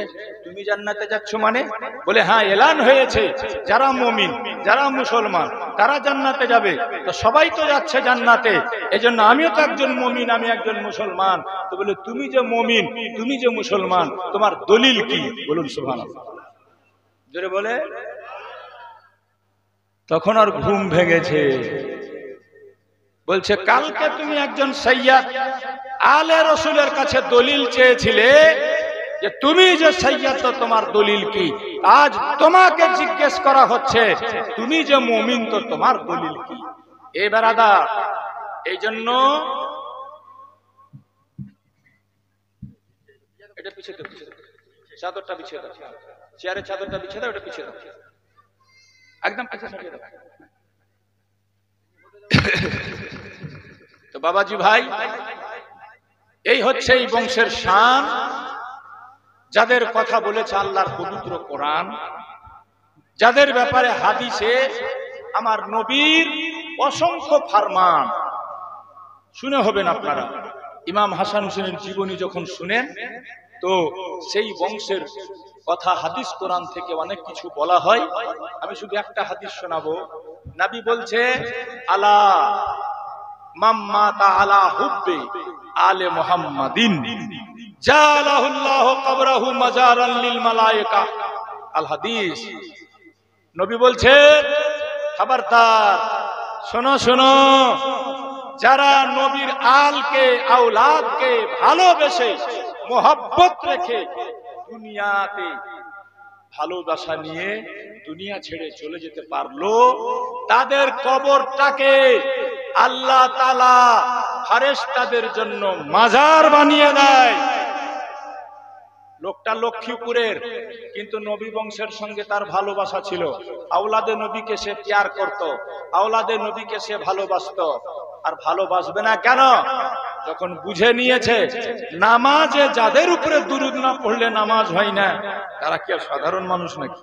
তুমি জান্নাতে যাচ্ছ মানে? বলে হ্যাঁ, এলান হয়েছে যারা মুমিন, যারা মুসলমান তারা জান্নাতে যাবে। তো সবাই তো যাচ্ছে জান্নাতে, এজন্য আমিও তো একজন মুমিন, আমি একজন মুসলমান। তো বলে তুমি যে মুমিন, তুমি যে মুসলমান, তোমার দলিল কি? বলুন সুবহানাল্লাহ, জোরে বলে। তখন আর ঘুম ভেঙেছে। বলছে কালকে তুমি একজন সৈয়দ আলে রসুলের কাছে দলিল চেয়েছিলে যে তুমি যে সৈয়দ, তো তোমার দলিল কি? আজ তোমাকে জিজ্ঞেস করা হচ্ছে তুমি যে মুমিন, তো তোমার দলিল কি? এ বেরাদার, এই জন্য এটা পিছিয়ে দাও, চাদরটা পিছিয়ে দাও, চেয়ারের চাদরটা পিছিয়ে দাও, এটা পিছিয়ে দাও, একদম পিছিয়ে সরিয়ে দাও। তো বাবাজি ভাই, এই হচ্ছে এই বংশের শান, যাদের কথা বলেছে আল্লাহর পবিত্র কোরআন, যাদের ব্যাপারে হাদিসে আমার নবীর অসংখ্য ফরমান শুনে হবেন আপনারা। ইমাম হাসান হোসেনের জীবনী যখন শুনেন, তো সেই বংশের কথা হাদিস কোরআন থেকে অনেক কিছু বলা হয়। আমি শুধু একটা হাদিস শোনাবো। নবী বলছে, আলা মাম্মাতা আলা হুব্বি আলে মুহাম্মাদিন, জালাহুল্লাহু কবরাহু মাজারান লিল মালায়েকা। আল হাদিস। নবী বলছেন, খবরদার, শোনো শোনো, যারা নবীর আলকে আওলাদকে ভালোবেসে মোহাব্বত রেখে দুনিয়াতে ভালোবাসা নিয়ে দুনিয়া ছেড়ে চলে যেতে পারলো, তাদের কবরটাকে আল্লাহ তাআলা ফেরেশতাদের জন্য মাজার বানিয়ে দেয়। লোকটা লক্ষ্মীপুরের, কিন্তু নবী বংশের সঙ্গে তার ভালোবাসা ছিল। আওলাদে নবীকে সে প্যার করত, আওলাদে নবীকে সে ভালোবাসতো। আর ভালোবাসবে না কেন? যখন বুঝে নিয়েছে নামাজে যাদের উপরে দুরূদ না পড়লে নামাজ হয় না, তারা কি আর সাধারণ মানুষ নাকি?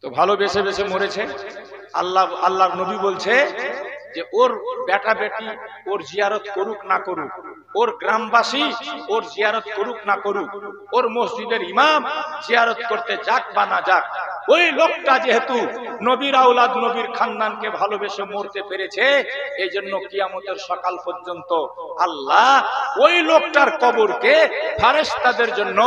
তো ভালোবেসে বেসে মরেছে। আল্লাহর নবী বলছে যে ওর বেটা বেটি ওর জিয়ারত করুক না করুক, ওর গ্রামবাসী ওর জিয়ারত করুক না করুক, ওর মসজিদের ইমাম জিয়ারত করতে যাক বা না যাক, ওই লোকটা যেহেতু নবীর আওলাদ নবীর খানদানকে ভালোবেসে মরতে পেরেছে, এই জন্য কিয়ামতের সকাল পর্যন্ত আল্লাহ ওই লোকটার কবরকে ফেরেশতাদের জন্য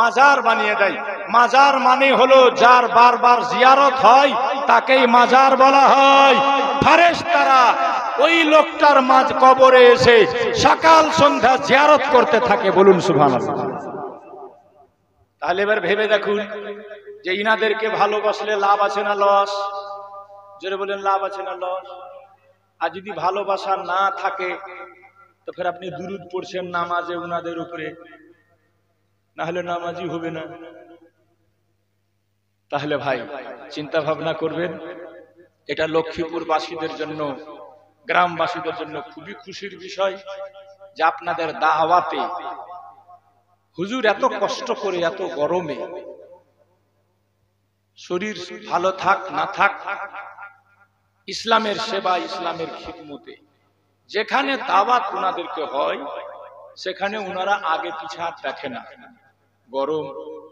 মাজার বানিয়ে দেয়। মাজার মানে হলো যার বারবার জিয়ারত হয় তাকেই মাজার বলা হয়। ফেরেশতারা ওই লোকটার মাঝ কবরে এসে সকাল সন্ধ্যা জিয়ারত করতে থাকে। বলুন সুবহানাল্লাহ। তাহলে এবার ভেবে দেখুন যে ইনাদেরকে ভালোবাসলে লাভ আছে না লস? জোরে বলেন, লাভ আছে না লস? আর যদি ভালোবাসা না থাকে তো ফের আপনি দুরূদ পড়ছেন নামাজে উনাদের উপরে, না হলে নামাজই হবে না। তাহলে ভাই চিন্তা ভাবনা করবেন। এটা লক্ষ্মীপুর বাসীদের জন্য, গ্রামবাসীদের জন্য খুবই খুশির বিষয় যে আপনাদের দাওয়াতে হুজুর এত কষ্ট করে এত গরমে, শরীর ভালো থাক না থাক, ইসলামের সেবা ইসলামের খিদমতে যেখানে দাওয়াত উনাদেরকে হয় সেখানে উনারা আগে পিছাত দেখে না। গরম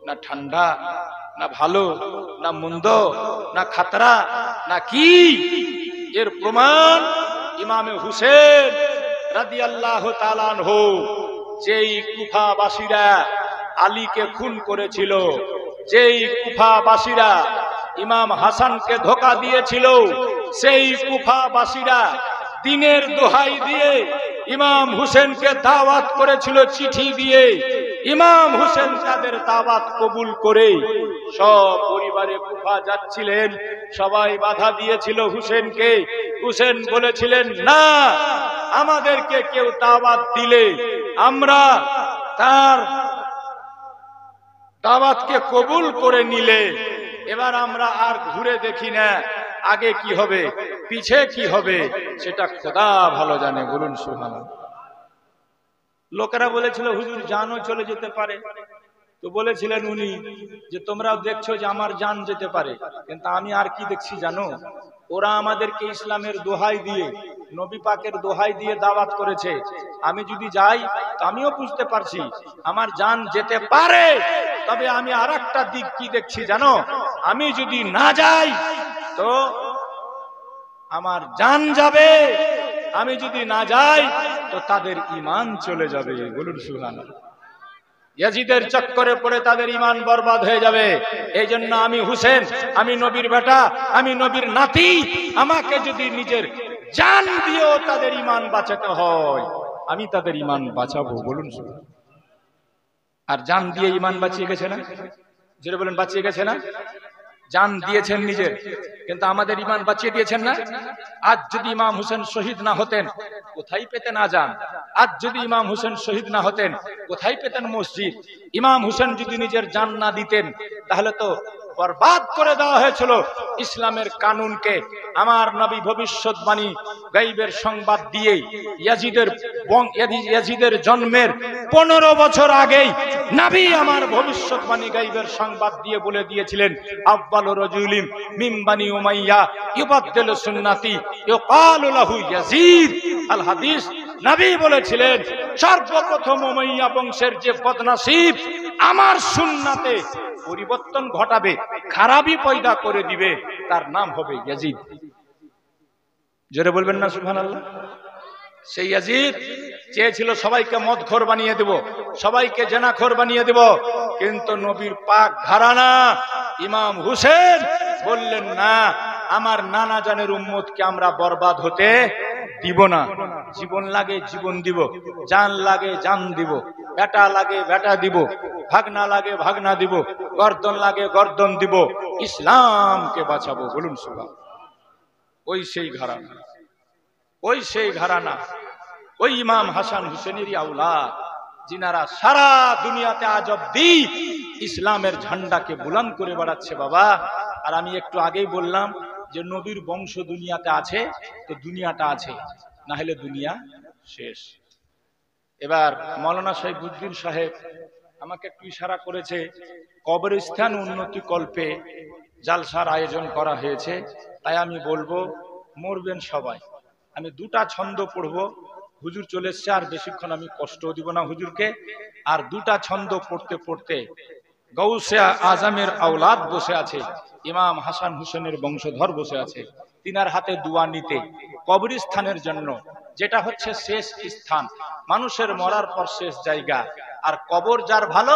না ঠান্ডা, না ভালো না মন্দ, না খাতরা না কি, এর প্রমাণ ইমামে হুসেন রাদিয়াল্লাহু তাআলা আনহু, যেই কুফাবাসীরা আলীকে খুন করেছিল, যেই কুফাবাসীরা ইমাম হাসানকে ধোঁকা দিয়েছিল, সেই কুফাবাসীরা দিনের দোহাই দিয়ে ইমাম হুসেনকে দাওয়াত করেছিল চিঠি দিয়ে। ইমাম হুসেন তাদের দাওয়াত কবুল করে সব পরিবারে কুফা যাচ্ছিলেন, সবাই বাধা দিয়েছিল হুসেনকে। হুসেন বলেছিলেন, না, আমাদেরকে কেউ দাওয়াত দিলে আমরা তার দাওয়াতকে কবুল করে নিলে এবার আমরা আর ঘুরে দেখি না আগে কি হবে পিছে কি হবে, সেটা খোদা ভালো জানে। বলুন সুবহানাল্লাহ। লোকেরা বলেছিল হুজুর জানও চলে যেতে পারে, তো বলেছিলেন উনি যে তোমরাও দেখছো যে আমার জান যেতে পারে, কিন্তু আমি আর কি দেখছি জানো? ওরা আমাদেরকে ইসলামের দোহাই দিয়ে, নবী পাকের দোহাই দিয়ে দাওয়াত করেছে। আমি যদি যাই তো আমিও বুঝতে পারছি আমার জান যেতে পারে, তবে আমি আর একটা দিক কি দেখছি জানো? আমি যদি না যাই তো আমার জান যাবে, আমি যদি না যাই তো তাদের ঈমান চলে যাবে। বলুন সুবহানাল্লাহ। ইয়াজিদের চক্করে পড়ে তাদের ঈমান বরবাদ হয়ে যাবে। এই জন্য আমি হুসেন, আমি নবীর বেটা, আমি নবীর নাতি, আমাকে যদি নিজের জান দিয়েও তাদের ঈমান বাঁচাতে হয় আমি তাদের ঈমান বাঁচাবো। বলুন সুবহানাল্লাহ। আর জান দিয়ে ঈমান বাঁচিয়ে গেছে না? জোরে বলেন, বাঁচিয়ে গেছে না? জান দিয়েছেন নিজের, কিন্তু আমাদের ঈমান বাঁচিয়ে দিয়েছেন না? আজ যদি ইমাম হোসেন শহীদ না হতেন কোথায় পেতেন আজান? আজ যদি ইমাম হোসেন শহীদ না হতেন কোথায় পেতেন মসজিদ? ইমাম হোসেন যদি নিজের জান না দিতেন তাহলে তো বরবাদ করে দেওয়া হয়েছিল ইসলামের কানুনকে। আমার নবী ভবিষ্যৎবাণী গায়বের সংবাদ দিয়ে ইয়াজিদের জন্মের 15 বছর আগেই নবী আমার ভবিষ্যৎবাণী গায়বের সংবাদ দিয়ে বলে দিয়েছিলেন, আউয়ালু রাজুলিন মিন বানি উমাইয়া ইউবাদদিলু সুন্নতি ইউকালু লাহু ইয়াজিদ। আল হাদিস। নবী বলেছিলেন সর্বপ্রথম উমাইয়া বংশের যে বদনসিব আমার সুন্নাতে পরিবর্তন ঘটাবে, খারাপই পয়দা করে দিবে, তার নাম হবে ইয়াজিদ। জোরে বলবেন না সুবহানাল্লাহ। সেই ইয়াজিদ চেয়েছিল সবাইকে মদখোর বানিয়ে দেব, সবাইকে জেনাখোর বানিয়ে দেব, কিন্তু নবীর পাক ঘরানা ইমাম হুসেন বললেন না, আমার নানা জানের উম্মতকে আমরা বরবাদ হতে দিব না। জীবন লাগে জীবন দিব, জান লাগে জান দিব, বেটা লাগে বেটা দিব, ভাগনা লাগে ভাগনা দিব, গর্দন লাগে গর্দন দিব, ইসলামকে বাঁচাবো। বলুন সুবহান। ওই সেই ঘরানা, ওই সেই ঘরানা, ওই ইমাম হাসান হুসেনেরই আওলাদ, যিনারা সারা দুনিয়াতে আজ অব্দি ইসলামের ঝান্ডাকে বুলন্দ করে বেড়াচ্ছে বাবা। আর আমি একটু আগেই বললাম যে নবীর বংশ দুনিয়াতে আছে তো দুনিয়াটা আছে, না হলে দুনিয়া শেষ। এবার মৌলানা শৈখুদ্দিন সাহেব আমাকে একটু ইশারা করেছে, কবরস্থান উন্নতি কল্পে জালসার আয়োজন করা হয়েছে, তাই আমি বলবো মরবেন সবাই। আমি দুটা ছন্দ পড়বো, হুজুর চলে এসছে, আর বেশিক্ষণ আমি কষ্ট দিব না হুজুরকে। আর দুটা ছন্দ পড়তে পড়তে গৌসে আজমের আওলাদ বসে আছে, ইমাম হাসান হুসেনের বংশধর বসে আছে, তিনার হাতে দোয়া নিতে কবরস্থানের জন্য, যেটা হচ্ছে শেষ স্থান, মানুষের মরার পর শেষ জায়গা। আর কবর যার ভালো,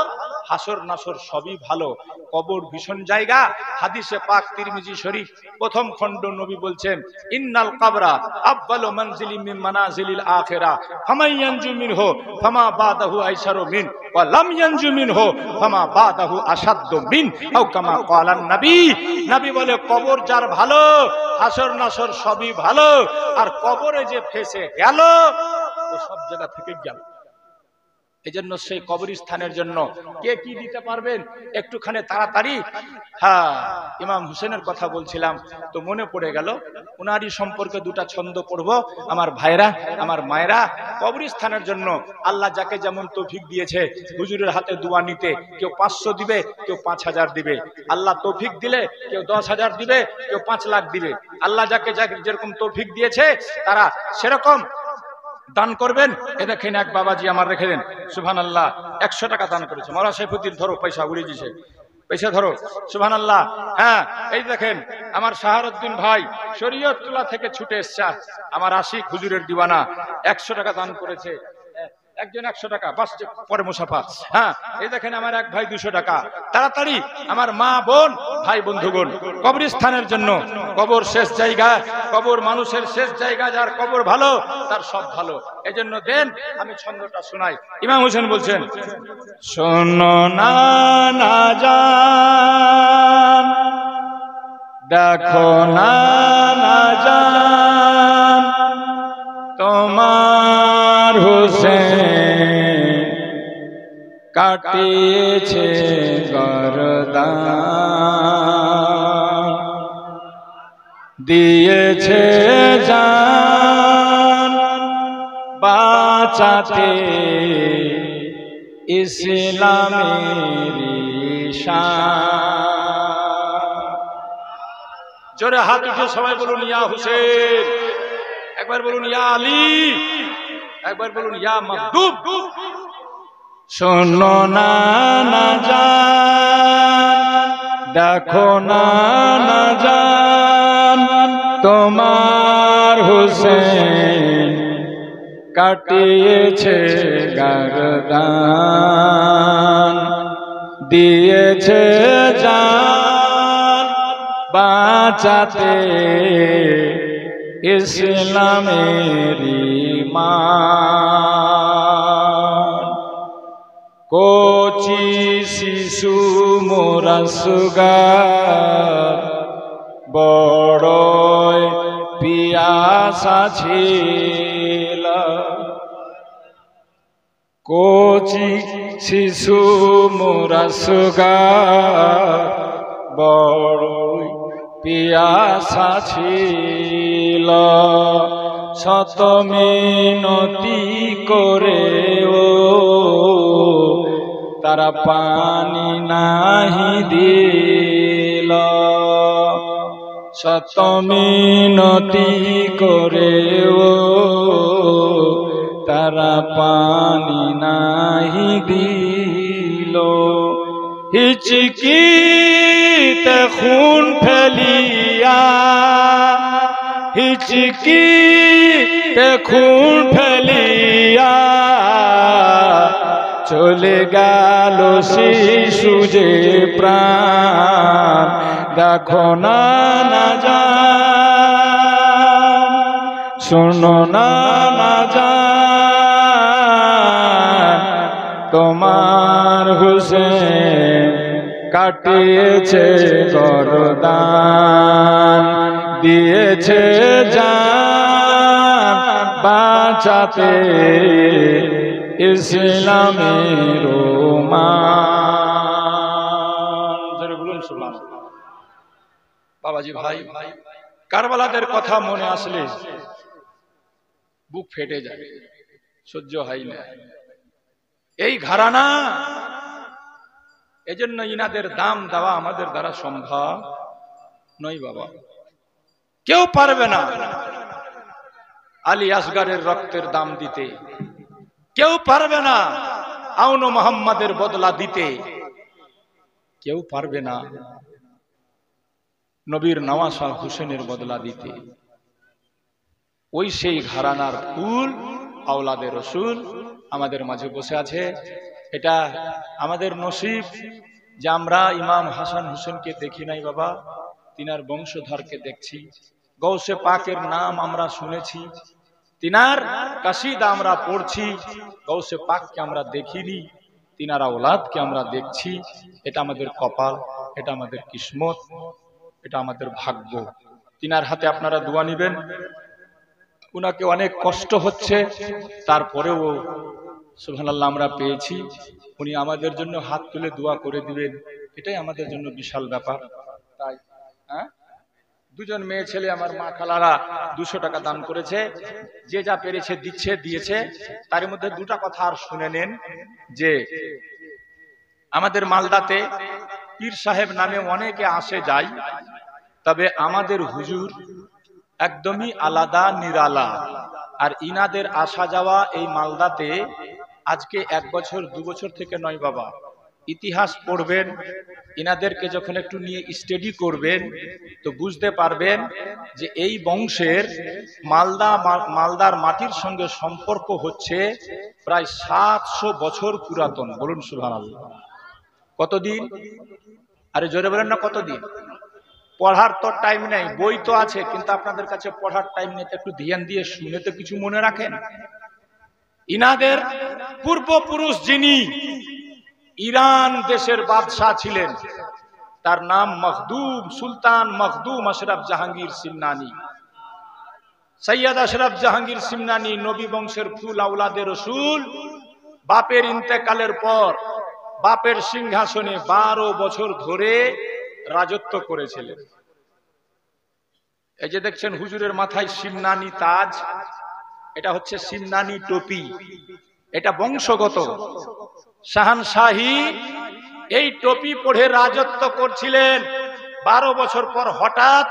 হাসর নাসর সবই ভালো। কবর ভীষণ জায়গা। হাদিসে পাক তিরমিজি শরীফ প্রথম খণ্ড নবী বলছেন, ইন্নাল কবরা আফদালু মানজিলিম মিন মানাজিলিল আখিরা ফামান ইয়ানজু মিনহু ফামা বাদাহু আইসারু মিন ওয়া লাম ইয়ানজু মিনহু ফামা বাদাহু আসাদ্দু মিন আও কামা ক্বালান নবী। নবী বলে কবর যার ভালো, হাসর নাসর সবই ভালো। আর কবরে যে ফেসে গেল ও সব জায়গা থেকে গেল। এজন্য সেই কবরস্থানের জন্য কে কি দিতে পারবেন একটুখানি তাড়াতাড়ি। হ্যাঁ, ইমাম হুসেনের কথা বলছিলাম তো মনে পড়ে গেল, উনারই সম্পর্কে দুটা ছন্দ পড়বো। আমার ভাইরা, আমার মায়েরা, কবরস্থানের জন্য আল্লাহ যাকে যেমন তৌফিক দিয়েছে হুজুরের হাতে দোয়া নিতে, কেউ 500 দিবে, কেউ 5000 দিবে। আল্লাহ তৌফিক দিলে কেউ 10,000 দিবে, কেউ 5 লাখ দিবে। আল্লাহ যাকে যেরকম তৌফিক দিয়েছে তারা সেরকম দান করবেন। এ দেখেন এক বাবাজি আমার রেখে দেন, সুবহানাল্লাহ, 100 টাকা দান করেছে। মাওলানা সাইফুদ্দিন ধরো, পয়সা উড়িয়ে দিয়েছে, পয়সা ধরো, সুবহানাল্লাহ। হ্যাঁ, এই দেখেন আমার শাহারউদ্দিন ভাই শরীয়তুল্লাহ থেকে ছুটে এসছে, আমার আশিক হুজুরের দিওয়ানা, 100 টাকা দান করেছে। একজন 100 টাকা, বাস পরে মুসাফা। হ্যাঁ, এই দেখেন আমার এক ভাই 200 টাকা। তাড়াতাড়ি আমার মা বোন ভাই বন্ধুগণ, কবরস্থানের জন্য, কবর শেষ জায়গা, কবর মানুষের শেষ জায়গা, যার কবর ভালো তার সব ভালো। এজন্য দেন, আমি ছন্দটা শোনাই। ইমাম হোসেন বলছেন, শোনো না না জান, দেখো না না জান, তোমার হোসেন কাটিয়েছে গরদান, দিয়েছে জান বাঁচাতে ইসলামের শান। জোরে হাত উঠে সবাই বলুন ইয়া হুসেন, একবার বলুন ইয়া আলী, একবার বলুন ইয়া মাহবুব। শোনো না না জান, দেখো না না জান, তোমার হোসেন কাটিয়েছে গরদান, দিয়েছে জান বাঁচাতে ইসলামের ঈমান। কোচি শিশু মোরা সুগার, বড় পিয়াসা ছিল। কোচি শিশু মোরা সুগার, বড় পিয়াসা ছিল। শত মিনতি করে ও তারা পানি নাহি দিল। শত মিনতি করে ও তারা পানি নাহি দিল। হিচকিতে খুন ফেলিয়া, হিচকি তে খুন ফেলিয়া চলে গেল শিশু যে প্রাণ দেখো না না জান শোনো না না জান তোমার হুসেন কাটিয়েছে গরদান দিয়েছে জান বাঁচাতে ইসলামের মান। জোরে বলুন সুবহানাল্লাহ। বাবাজি ভাই, কারবালাদের কথা মনে আসলে বুক ফেটে যায়, সহ্য হয় না। এই ঘরানা, এজন্য ইনাদের দাম দেওয়া আমাদের দ্বারা সম্ভব নয় বাবা। কেউ পারবে না আলী আসগারের রক্তের দাম দিতে, কেউ পারবে না আউন ও মোহাম্মদের বদলা দিতে, কেউ পারবে না নবীর নওয়াজ হুসেনের বদলা দিতে। ওই সেই ঘরানার ফুল আওলাদে রসুল আমাদের মাঝে বসে আছে। এটা আমাদের নসিব যে আমরা ইমাম হাসান হুসেনকে দেখি নাই বাবা, তিনার বংশধরকে দেখছি। গৌসে পাকের নাম আমরা শুনেছি, তিনার কাসিদা আমরা পড়ছি। গৌসে পাককে আমরা দেখিনি, তিনার আওলাদকে আমরা দেখছি। এটা আমাদের কপাল, এটা আমাদের কিসমত, এটা আমাদের ভাগ্য। তিনার হাতে আপনারা দোয়া নিবেন। উনাকে অনেক কষ্ট হচ্ছে, তারপরেও সুবহানাল্লাহ আমরা পেয়েছি। উনি আমাদের জন্য হাত তুলে দোয়া করে দিবেন, এটাই আমাদের জন্য বিশাল ব্যাপার। তাই দুজন মেয়ে ছেলে আমার মা খালারা 200 টাকা দান করেছে, যে যা পেরেছে দিচ্ছে, দিয়েছে। তার মধ্যে দুটা কথা আর শুনে নেন যে আমাদের মালদাতে পীর সাহেব নামে অনেকে আসে যায়, তবে আমাদের হুজুর একদমই আলাদা, নিরালা। আর ইনাদের আসা যাওয়া এই মালদাতে আজকে 1 বছর 2 বছর থেকে নয় বাবা। ইতিহাস পড়বেন, ইনাদেরকে যখন একটু নিয়ে স্টাডি করবেন তো বুঝতে পারবেন যে এই বংশের মালদার মাটির সঙ্গে সম্পর্ক হচ্ছে প্রায় 700 বছর পুরাতন। বলুন সুবহানাল্লাহ। কতদিন? আরে জোরে বলেন না, কতদিন? পড়ার তো টাইম নেই, বই তো আছে, কিন্তু আপনাদের কাছে পড়ার টাইম নেই। একটু ধ্যান দিয়ে শুনে তো কিছু মনে রাখেন। ইনাদের পূর্বপুরুষ যিনি ইরান দেশের বাদশাহ ছিলেন, তার নাম মখদুম, সুলতান মখদুম আশরাফ জাহাঙ্গীর সিমনানি। সৈয়দ আশরাফ জাহাঙ্গীর সিমনানি নবী বংশের ফুল আওলাদে রসুল। বাপের ইন্তেকালের পর বাপের সিংহাসনে 12 বছর ধরে রাজত্ব করেছিলেন। এই যে দেখছেন হুজুরের মাথায় সিমনানি তাজ, এটা হচ্ছে সিমনানি টুপি, এটা বংশগত। শাহানশাহী এই টুপি পরে রাজত্ব করছিলেন। 12 বছর পর হঠাৎ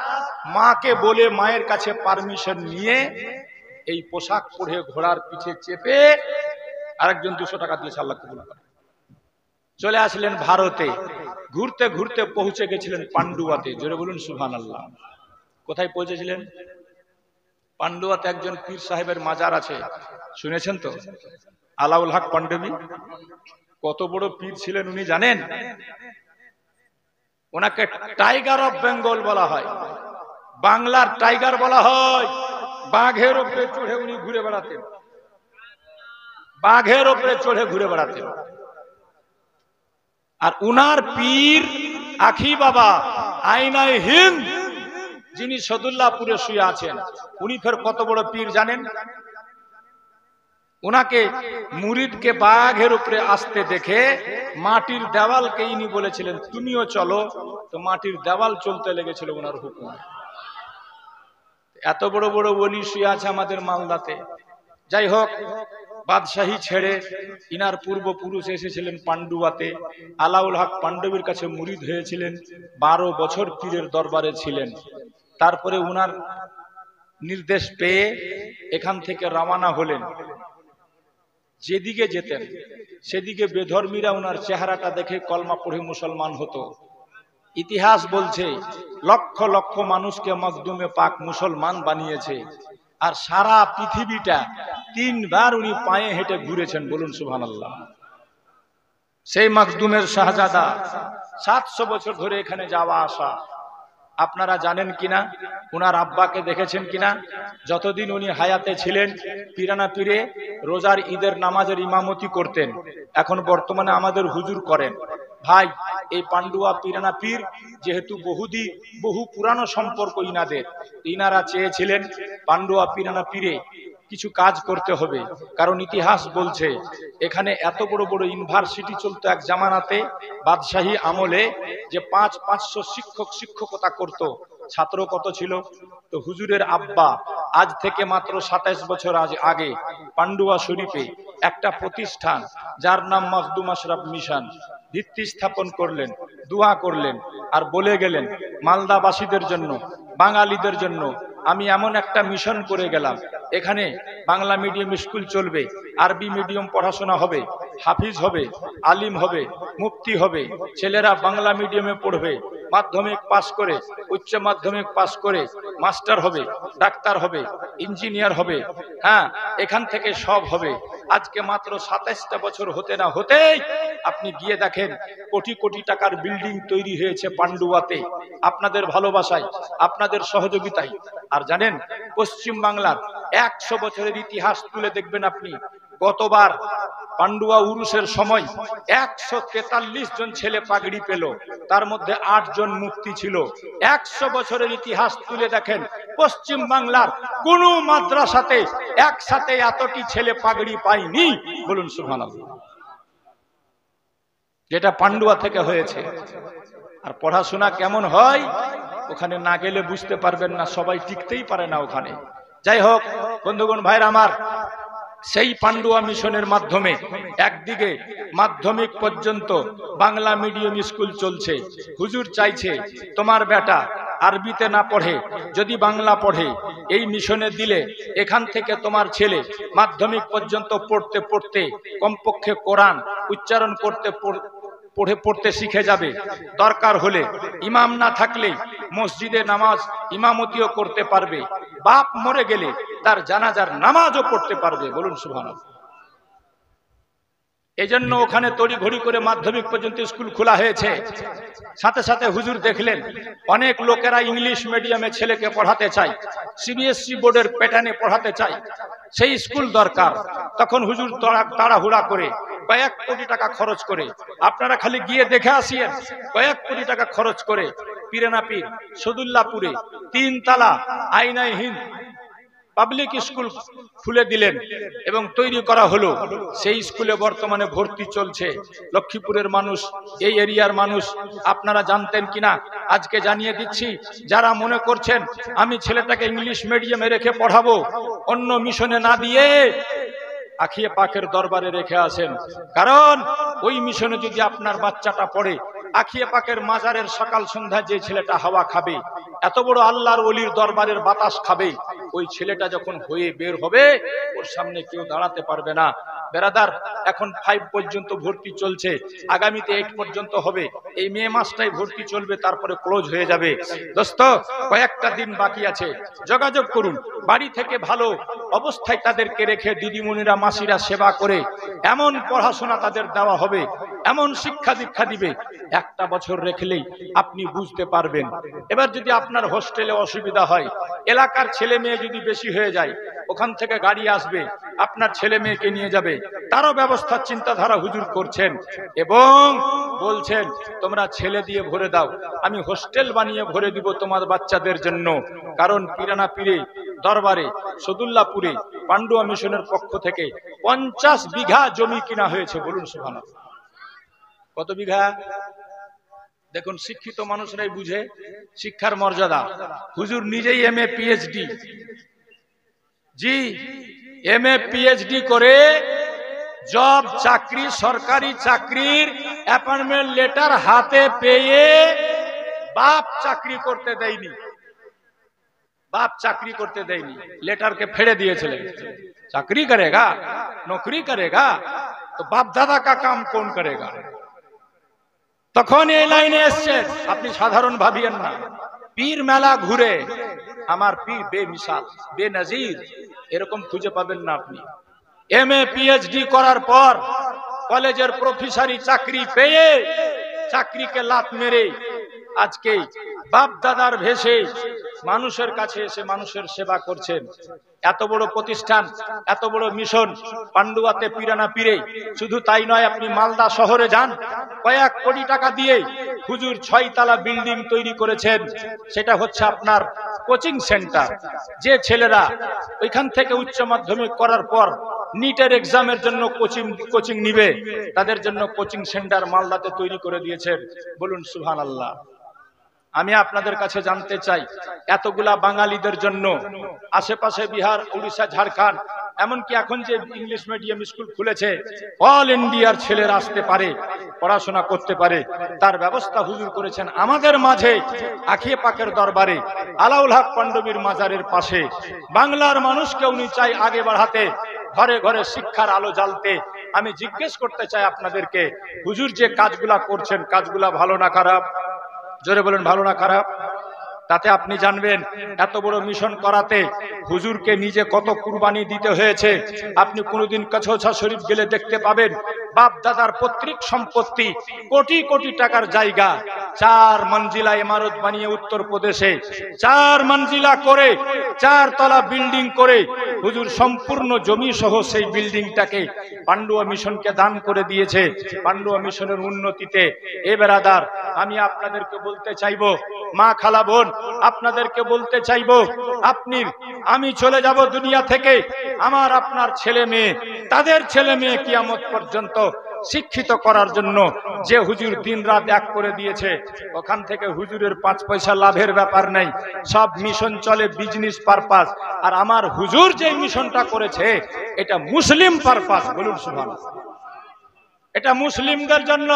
মাকে বলে মায়ের কাছে পারমিশন নিয়ে এই পোশাক পরে ঘোড়ার পিঠে চেপে, আরেকজন 200 টাকা দিয়ে আল্লাহ কবুল করে, চলে আসলেন ভারতে। ঘুরতে ঘুরতে পৌঁছে গেছিলেন পান্ডুয়াতে। জোরে বলুন সুবহানাল্লাহ। কোথায় পৌঁছেছিলেন? পান্ডুয়াতে একজন পীর সাহেবের মাজার আছে, শুনেছেন তো? আলাউল হক পান্ডবী। কত বড় পীর ছিলেন উনি জানেন? ওনাকে টাইগার অফ বেঙ্গল বলা হয়, বাংলার টাইগার বলা হয়। বাঘের উপরে চড়ে উনি ঘুরে বেড়াতেন, বাঘের উপরে চড়ে ঘুরে বেড়াতেন। আর উনার পীর আখি বাবা আইনায় হিন্দ, যিনি সদুল্লাহপুরে শুয়ে আছেন, উনি ফের কত বড় পীর জানেন? উনাকে মুরিদকে বাঘের উপরে আসতে দেখে মাটির দেওয়ালকে ইনি বলেছিলেন তুমিও চলো, তো মাটির দেওয়াল চলতে লেগেছিল ওনার হুকুম। এত বড় বড় ওলি শুয়ে আছে আমাদের মালদাতে। যাই হোক, বাদশাহী ছেড়ে ইনার পূর্বপুরুষ এসেছিলেন পান্ডুয়াতে। আলাউল হক পান্ডবীর কাছে মুরিদ হয়েছিলেন, 12 বছর পীরের দরবারে ছিলেন। তারপরে উনার নির্দেশ পেয়ে এখান থেকে রওনা হলেন। যেদিকে যেতেন সেদিকে বেধর্মীরা উনার চেহারাটা দেখে কলমা পড়ে মুসলমান হতো। ইতিহাস বলছে লক্ষ লক্ষ মানুষকে মখদুমে পাক মুসলমান বানিয়েছে। আর সারা পৃথিবীটা 3 বার উনি পায়ে হেঁটে ঘুরেছেন, বলুন সুবহানাল্লাহ। সেই মাখদুমের শাহজাদা 700 বছর ধরে এখানে যাওয়া আসা। আপনারা জানেন কিনা, উনার আব্বাকে দেখেছেন কিনা? যতদিন উনি হায়াতে ছিলেন পিরানা পীরে রোজার ঈদের নামাজের ইমামতি করতেন। এখন বর্তমানে আমাদের হুজুর করেন। ভাই, এই পান্ডুয়া পিরানা পীর যেহেতু বহু পুরানো সম্পর্ক ইনাদের, ইনারা চেয়েছিলেন পান্ডুয়া পিরানা পীরে কিছু কাজ করতে হবে। কারণ ইতিহাস বলছে এখানে এত বড় বড় ইউনিভার্সিটি চলতো এক জামানাতে, বাদশাহী আমলে, যে 500 শিক্ষক শিক্ষকতা করত। ছাত্র কত ছিল? তো হুজুরের আব্বা আজ থেকে মাত্র 27 বছর আগে পান্ডুয়া শরীফে একটা প্রতিষ্ঠান যার নাম মাখদুম আশরাফ মিশন ভিত্তি স্থাপন করলেন, দোয়া করলেন, আর বলে গেলেন মালদাবাসীদের জন্য, বাঙালিদের জন্য আমি এমন একটা মিশন করে গেলাম, এখানে বাংলা মিডিয়াম স্কুল চলবে, আরবি মিডিয়াম পড়াশোনা হবে, হাফিজ হবে, আলিম হবে, মুফতি হবে, ছেলেরা বাংলা মিডিয়ামে পড়বে, মাধ্যমিক পাস করে, উচ্চ মাধ্যমিক পাস করে মাস্টার হবে, ডাক্তার হবে, ইঞ্জিনিয়ার হবে। হ্যাঁ, এখান থেকে সব হবে। আজকে মাত্র 27টা বছর হতে না হতেই আপনি গিয়ে দেখেন কোটি কোটি টাকার বিল্ডিং তৈরি হয়েছে পান্ডুয়াতে, আপনাদের ভালোবাসায়, আপনাদের সহযোগিতায়। আর জানেন, পশ্চিম বাংলার 100 বছরের ইতিহাস তুলে দেখবেন আপনি, গতবার পান্ডুয়া উরুসের সময় 143 জন ছেলে পাগড়ি পেল, তার মধ্যে 8 জন মুফতি ছিল। 100 বছরের ইতিহাস তুলে দেখেন, পশ্চিম বাংলার কোন মাদ্রাসাতে একসাথে এতটি ছেলে পাগড়ি পায়নি, বলুন সুবহানাল্লাহ। যেটা পান্ডুয়া থেকে হয়েছে। আর পড়াশোনা কেমন হয় ওখানে না গেলে বুঝতে পারবেন না, সবাই টিকতেই পারে না ওখানে। যাই হোক বন্ধুগণ, ভাইরা আমার, সেই পান্ডুয়া মিশনের মাধ্যমে একদিকে মাধ্যমিক পর্যন্ত বাংলা মিডিয়াম স্কুল চলছে। হুজুর চাইছে তোমার বেটা আরবিতে না পড়ে, যদি বাংলা পড়ে, এই মিশনে দিলে এখান থেকে তোমার ছেলে মাধ্যমিক পর্যন্ত পড়তে পড়তে কমপক্ষে কোরআন উচ্চারণ পড়তে শিখে যাবে। দরকার হলে ইমাম না থাকলে মসজিদে নামাজ ইমামতিও করতে পারবে, বাপ মরে গেলে তার জানাজার নামাজও পড়তে পারবে, বলুন সুবহানাল্লাহ। এজন্য ওখানে তড়িঘড়ি করে মাধ্যমিক পর্যন্ত স্কুল খোলা হয়েছে। সাথে সাথে হুজুর দেখলেন অনেক লোকেরা ইংলিশ মিডিয়ামে ছেলেকে পড়াতে চায়, সিবিএসসি বোর্ডের প্যাটার্নে পড়াতে চায়, সেই স্কুল দরকার। তখন হুজুর তাড়াহুড়া করে কয়েক কোটি টাকা খরচ করে, আপনারা খালি গিয়ে দেখে আসিয়েন, কয়েক কোটি টাকা খরচ করে পিরানা পীর সদুল্লাপুরে 3 তালা আইনাই হিন্দ পাবলিক স্কুল খুলে দিলেন এবং তৈরি করা হলো। সেই স্কুলে বর্তমানে ভর্তি চলছে। লক্ষ্মীপুরের মানুষ, এই এরিয়ার মানুষ, আপনারা জানতেন কিনা আজকে জানিয়ে দিচ্ছি। যারা মনে করছেন আমি ছেলেটাকে ইংলিশ মিডিয়ামে রেখে পড়াবো, অন্য মিশনে না দিয়ে আখিয়ে পাকের দরবারে রেখে আসেন। কারণ ওই মিশনে যদি আপনার বাচ্চাটা পড়ে, আখিয়ে পাকের মাজারের সকাল সন্ধ্যা যে ছেলেটা হাওয়া খাবে, এত বড় আল্লাহর ওলির দরবারের বাতাস খাবে, ওই ছেলেটা যখন হয়ে বের হবে ওর সামনে কেউ দাঁড়াতে পারবে না। বেরাদার, এখন 5 পর্যন্ত ভর্তি চলছে, আগামীতে 8 পর্যন্ত হবে। এই মে মাসটাই ভর্তি চলবে, তারপরে ক্লোজ হয়ে যাবে। দোস্ত, কয়েকটা দিন বাকি আছে, যোগাযোগ করুন। বাড়ি থেকে ভালো অবস্থায় তাদেরকে রেখে দিদিমণিরা মাসিরা সেবা করে এমন পড়াশোনা তাদের দেওয়া হবে, এমন শিক্ষা দীক্ষা দিবে, 1টা বছর রেখলেই আপনি বুঝতে পারবেন। এবার যদি আপনার হোস্টেলে অসুবিধা হয়, এলাকার ছেলে মেয়ে যদি বেশি হয়ে যায়, ওখান থেকে গাড়ি আসবে, আপনার ছেলে মেয়েকে নিয়ে যাবে, তারও ব্যবস্থার চিন্তাধারা হুজুর করছেন এবং বলছেন তোমরা ছেলে দিয়ে ভরে দাও, আমি হোস্টেল বানিয়ে ভরে দিব তোমার বাচ্চাদের জন্য। কারণ পিরানা পীরে দরবারে সদুল্লাপুরে পান্ডুয়া মিশনের পক্ষ থেকে 50 বিঘা জমি কিনা হয়েছে, বলুন সুবহানাল্লাহ। কত বিঘা? দেখুন, শিক্ষিত মানুষরাই বুঝে শিক্ষার মর্যাদা। হুজুর নিজেই MA PhD, জি MA PhD করে জব চাকরি, সরকারি চাকরির অ্যাপয়েন্টমেন্ট লেটার হাতে পেয়ে বাপ চাকরি করতে দেয়নি, बाप चाकरी करते देयनी, लेटर के फेड़े दिएছিলেন। चाकरी करेगा, नौकरी करेगा तो बाप दादा का काम कौन करेगा? তখন এই লাইনে এসেছে, আপনি সাধারণ ভাবিয়েন না। পীর মেলা ঘুরে আমার পীর বেমিসাল বেনজির, এরকম খুঁজে পাবেন না আপনি। এমএ পিএইচডি করার পর কলেজের প্রফেসরি চাকরি পেয়ে চাকরিকে লাত মেরে আজকে বাপ দাদার ভেষে মানুষের কাছে এসে মানুষের সেবা করছেন। এত বড় প্রতিষ্ঠান, এত বড় মিশন পান্ডুয়াতে পিরানা পীরে। শুধু তাই নয়, আপনি মালদা শহরে যান, কয়েক কোটি টাকা দিয়ে হুজুর 6 তলা বিল্ডিং তৈরি করেছেন। সেটা হচ্ছে আপনার কোচিং সেন্টার। যে ছেলেরা ওইখান থেকে উচ্চ মাধ্যমিক করার পর নিটের এক্সামের জন্য কোচিং নিবে, তাদের জন্য কোচিং সেন্টার মালদাতে তৈরি করে দিয়েছেন। বলুন সুবহানাল্লাহ। আমি আপনাদের কাছে জানতে চাই, এতগুলা বাঙালিদের জন্য আশেপাশে বিহার, উড়িষ্যা, ঝাড়খণ্ড, এমনকি এখন যে ইংলিশ মিডিয়াম স্কুল খুলেছে, অল ইন্ডিয়ার ছেলেরা আসতে পারে, পড়াশোনা করতে পারে, তার ব্যবস্থা হুজুর করেছেন আমাদের মাঝে। আখিয়ে পাকের দরবারে আলাউল হক পান্ডবীর মাজারের পাশে বাংলার মানুষকে উনি চাই আগে বাড়াতে, ঘরে ঘরে শিক্ষার আলো জ্বালতে। আমি জিজ্ঞেস করতে চাই আপনাদেরকে, হুজুর যে কাজগুলা করছেন, কাজগুলা ভালো না খারাপ? জোরে বলেন, ভালো না খারাপ? তাতে আপনি জানবেন এত বড় মিশন করাতে হুজুরকে নিজে কত কুরবানি দিতে হয়েছে। আপনি কোনোদিন কচৌছা শরীফ গেলে দেখতে পাবেন বাপ দাদার পৈতৃক সম্পত্তি, কোটি কোটি টাকার জায়গা, 4 মঞ্জিলা ইমারত বানিয়ে উত্তরপ্রদেশে 4 মঞ্জিলা করে 4 তলা বিল্ডিং করে হুজুর সম্পূর্ণ জমি সহ সেই বিল্ডিংটাকে পান্ডুয়া মিশনকে দান করে দিয়েছে, পান্ডুয়া মিশনের উন্নতিতে। এ বেরাদার, আমি আপনাদেরকে বলতে চাইবো, মা খালা বোন, আপনাদেরকে বলতে চাইবো, আমি চলে যাব দুনিয়া থেকে, আমার আপনার ছেলে মেয়ে, তাদের ছেলে মেয়ে কিয়ামত পর্যন্ত শিক্ষিত করার জন্য যে হুজুর দিন রাত এক করে দিয়েছে, ওখান থেকে হুজুরের 5 পয়সা লাভের ব্যাপার নাই। সব মিশন চলে বিজনেস পারপাস। আর আমার হুজুর যে মিশনটা করেছে এটা মুসলিম পারপাস। বলুন সুবহানাল্লাহ। এটা মুসলিমদের জন্য,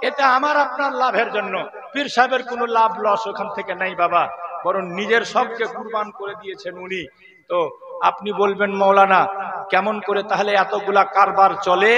এটা আমার আপনার লাভের জন্য। পীর সাহেবের কোনো লাভ লস ওখান থেকে নাই বাবা, বরং নিজের সবকে কুরবান করে দিয়েছেন উনি। তো আপনি বলবেন মৌলানা কেমন করে তাহলে এতগুলা কারবার চলে?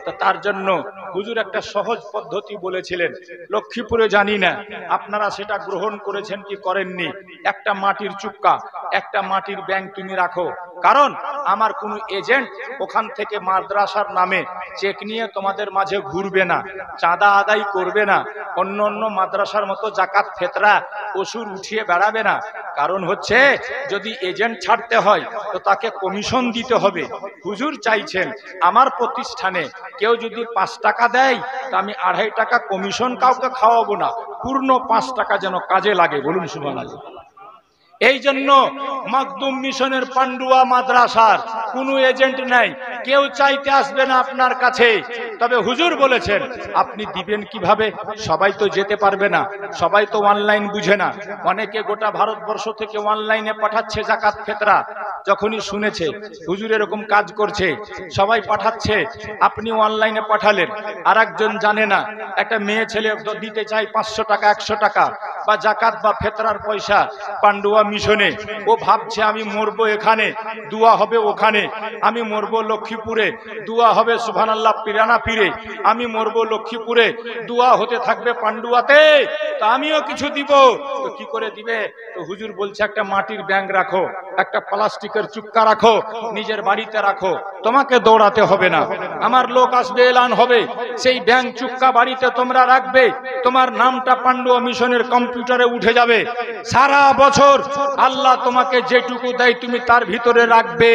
তো তার জন্য হুজুর একটা সহজ পদ্ধতি বলেছিলেন। লক্ষ্মীপুরে জানি না আপনারা সেটা গ্রহণ করেছেন কি করেননি। একটা মাটির চুক্কা, একটা মাটির ব্যাংক তুমি রাখো, কারণ আমার কোনো এজেন্ট ওখান থেকে মাদ্রাসার নামে চেক নিয়ে তোমাদের মাঝে ঘুরবে না, চাঁদা আদায় করবে না, অন্য অন্য মাদ্রাসার মতো জাকাত ফেতরা ওসুর উঠিয়ে বেড়াবে না। কারণ হচ্ছে যদি এজেন্ট ছাড়তে হয় তো তাকে কমিশন দিতে হবে। হুজুর চাইছেন আমার প্রতিষ্ঠানে কেউ যদি 5 টাকা দেয় তা আমি 2.5 টাকা কমিশন কাউকে খাওয়াবো না, পূর্ণ 5 টাকা যেন কাজে লাগে। বলুন সুবহানাল্লাহ। এই জন্য মাকদুম মিশনের পান্ডুয়া মাদ্রাসার কোনো এজেন্ট নাই, কেউ চাইতে আসবে না আপনার কাছে। তবে হুজুর বলেছেন আপনি দিবেন কিভাবে? সবাই তো যেতে পারবে না, সবাই তো অনলাইন বুঝে না। অনেকে গোটা ভারতবর্ষ থেকে অনলাইনে পাঠাচ্ছে জাকাত ফেতরা। যখনই শুনেছে হুজুর এরকম কাজ করছে, সবাই পাঠাচ্ছে, আপনি অনলাইনে পাঠালেন। আর একজন জানে না, একটা মেয়ে ছেলে দিতে চাই 500 টাকা 100 টাকা বা জাকাত বা ফেতরার পয়সা পান্ডুয়া মিশনে। ও ভাবছে আমি মরবো এখানে, দোয়া হবে ওখানে। আমি মরবো লক্ষ্মীপুরে, দোয়া হবে সুবহানাল্লাহ পিরানা পীরে। আমি মরবো লক্ষ্মীপুরে, দোয়া হতে থাকবে পান্ডুয়াতে, তা আমিও কিছু দিব। তো কি করে দিবে? তো হুজুর বলছে একটা মাটির ব্যাংক রাখো, একটা প্লাস্টিকের চুক্কা রাখো, নিজের বাড়িতে রাখো, তোমাকে দৌড়াতে হবে না। আমার লোক আসবে, এলান হবে, সেই ব্যাংক চুক্কা বাড়িতে তোমরা রাখবে, তোমার নামটা পান্ডুয়া মিশনের কম্পিউটারে উঠে যাবে। সারা বছর আল্লাহ তোমাকে যেটুকু দেয় তুমি তার ভিতরে রাখবে,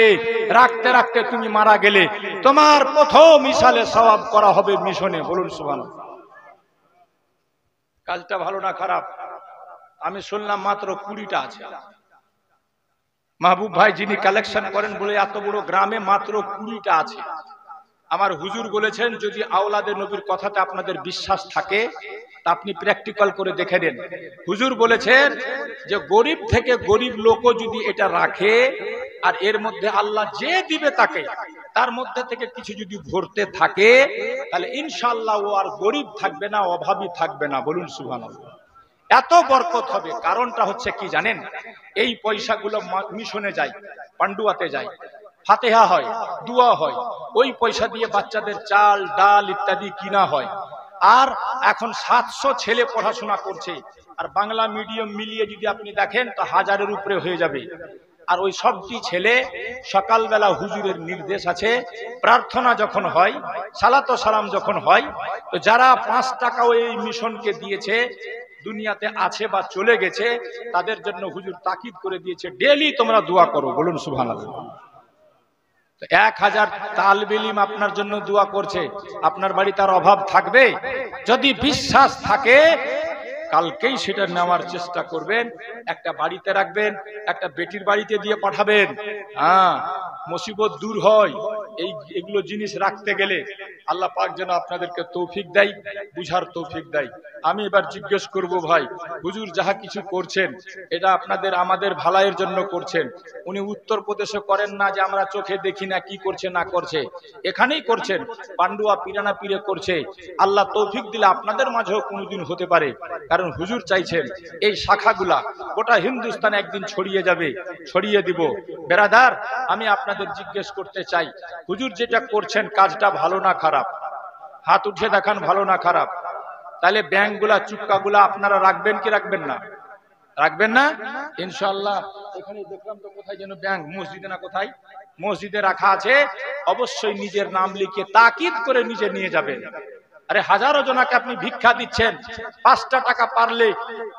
রাখতে রাখতে তুমি মারা গেলে তোমার প্রথম মিশালে সওয়াব করা হবে মিশনে। বলুন সুবহানাল্লাহ। কাজটা ভালো না খারাপ? আমি শুনলাম মাত্র 20টা আছে। মাহবুব ভাই যিনি কালেকশন করেন বলে এত বড় গ্রামে মাত্র 20টা আছে। আমার হুজুর বলেছেন যদি আওলাদে নবীর কথাতে আপনাদের বিশ্বাস থাকে তা আপনি প্র্যাকটিক্যাল করে দেখে নেন। হুজুর বলেছেন যে গরিব থেকে গরিব লোকও যদি এটা রাখে আর এর মধ্যে আল্লাহ যে দিবে তাকে তার মধ্যে থেকে কিছু যদি ভরতে থাকে তাহলে ইনশাআল্লাহ ও আর গরিব থাকবে না, অভাবী থাকবে না। বলুন সুবহানাল্লাহ। এত বরকত হবে। কারণটা হচ্ছে কি জানেন? এই পয়সাগুলো মিশনে যায়, পান্ডুয়াতে যায়, ফাতিহা হয়, দোয়া হয়, ওই পয়সা দিয়ে বাচ্চাদের চাল ডাল ইত্যাদি কিনা হয়। আর এখন 700 ছেলে পড়াশোনা করছে, আর বাংলা মিডিয়াম মিলিয়ে যদি আপনি দেখেন তো 1000-এর উপরে হয়ে যাবে। আর ওই সবটি ছেলে সকালবেলা হুজুরের নির্দেশ আছে, প্রার্থনা যখন হয়, সালাত ও সালাম যখন হয়, তো যারা 5 টাকা ওই মিশনকে দিয়েছে, দুনিয়াতে আছে বা চলে গেছে, তাদের জন্য হুজুর তাকিদ করে দিয়েছে ডেইলি তোমরা দোয়া করো। বলুন সুবহানাল্লাহ। 1000 তালিবে ইলম আপনার জন্য দোয়া করছে, আপনার বাড়ি তার অভাব থাকবে? যদি বিশ্বাস থাকে কালকেই সেটা নেওয়ার চেষ্টা করবেন, একটা বাড়িতে রাখবেন, একটা বেটির বাড়িতে দিয়ে পাঠাবেন। হ্যাঁ, মুসিবত দূর হয় এগুলো জিনিস রাখতে গেলে। আল্লাহ পাক যেন আপনাদেরকে তৌফিক দেয়, বুঝার তৌফিক দেয়। আমি এবার জিজ্ঞেস করব, ভাই হুজুর যাহা কিছু করছেন এটা আপনাদের আমাদের ভালাইয়ের জন্য করছেন। উনি উত্তরপ্রদেশে করেন না যে আমরা চোখে দেখি না কি করছে না করছে, এখানেই করছেন, পান্ডুয়া পিরানা পীরে করছে। আল্লাহ তৌফিক দিলে আপনাদের মাঝেও কোনোদিন হতে পারে, কারণ হুজুর চাইছেন এই শাখাগুলা গোটা হিন্দুস্তানে একদিন ছড়িয়ে যাবে, ছড়িয়ে দিব। বেরাদার, আমি আপনাদের জিজ্ঞেস করতে চাই, হুজুর যেটা করছেন কাজটা ভালো না খারাপ? হাত উঠে দেখান, ভালো না খারাপ? তাহলে ব্যাংকগুলা চুক্কাগুলা আপনারা রাখবেন কি রাখবেন না? রাখবেন না ইনশাআল্লাহ। এখানে দেখলাম তো কোথায় যেন ব্যাংক, মসজিদে না কোথায়, মসজিদে রাখা আছে। অবশ্যই নিজের নাম লিখে তাকিদ করে নিজে নিয়ে যাবেন। আরে হাজারো জনাকে আপনি ভিক্ষা দিচ্ছেন, 5টা টাকা পারলে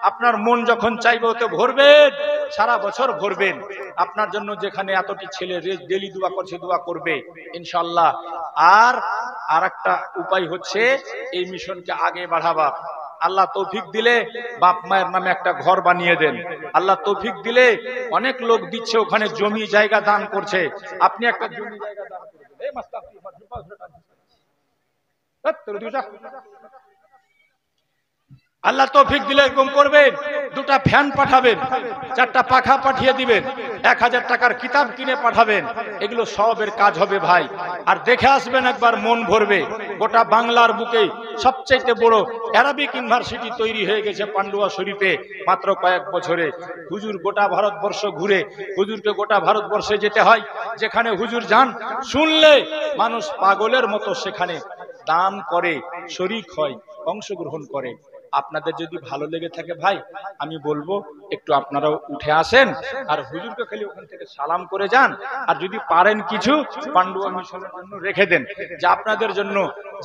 আপনার মন যখন চাইবে ওতে ভরবেন, সারা বছর ভরবেন। আপনার জন্য যেখানে এতটি ছেলে ডেলি দোয়া করছে, দোয়া করবে ইনশাআল্লাহ। আর একটা উপায় হচ্ছে এই মিশনকে আগে বাড়াবা। আল্লাহ তৌফিক দিলে বাপ মায়ের নামে একটা ঘর বানিয়ে দেন। আল্লাহ তৌফিক দিলে অনেক লোক দিচ্ছে, ওখানে জমি জায়গা দান করছে, আপনি একটা জমি জায়গা দান করবেন। আল্লাহ তৌফিক দিলে এরকম করবেন, 2টা ফ্যান পাঠাবেন, 4টা পাখা পাঠিয়ে দিবেন, 1000 টাকার কিতাব কিনে পাঠাবেন। এগুলো সবের কাজ হবে ভাই। আর দেখে আসবেন, একবার মন ভরবে। গোটা বাংলার বুকে সবচেয়ে বড় অ্যারাবিক ইউনিভার্সিটি তৈরি হয়ে গেছে পান্ডুয়া শরীফে মাত্র কয়েক বছরে। হুজুর গোটা ভারতবর্ষ ঘুরে, হুজুরকে গোটা ভারতবর্ষে যেতে হয়, যেখানে হুজুর যান শুনলে মানুষ পাগলের মতো সেখানে দান করে, শরীক হয়, অংশগ্রহণ করে। আপনাদের যদি ভালো লেগে থাকে ভাই, আমি বলবো একটু আপনারাও উঠে আসেন আর হুজুরকে খালি ওখান থেকে সালাম করে যান। আর যদি পারেন কিছু পান্ডুয়া মিশনের জন্য রেখে দেন, যে আপনাদের জন্য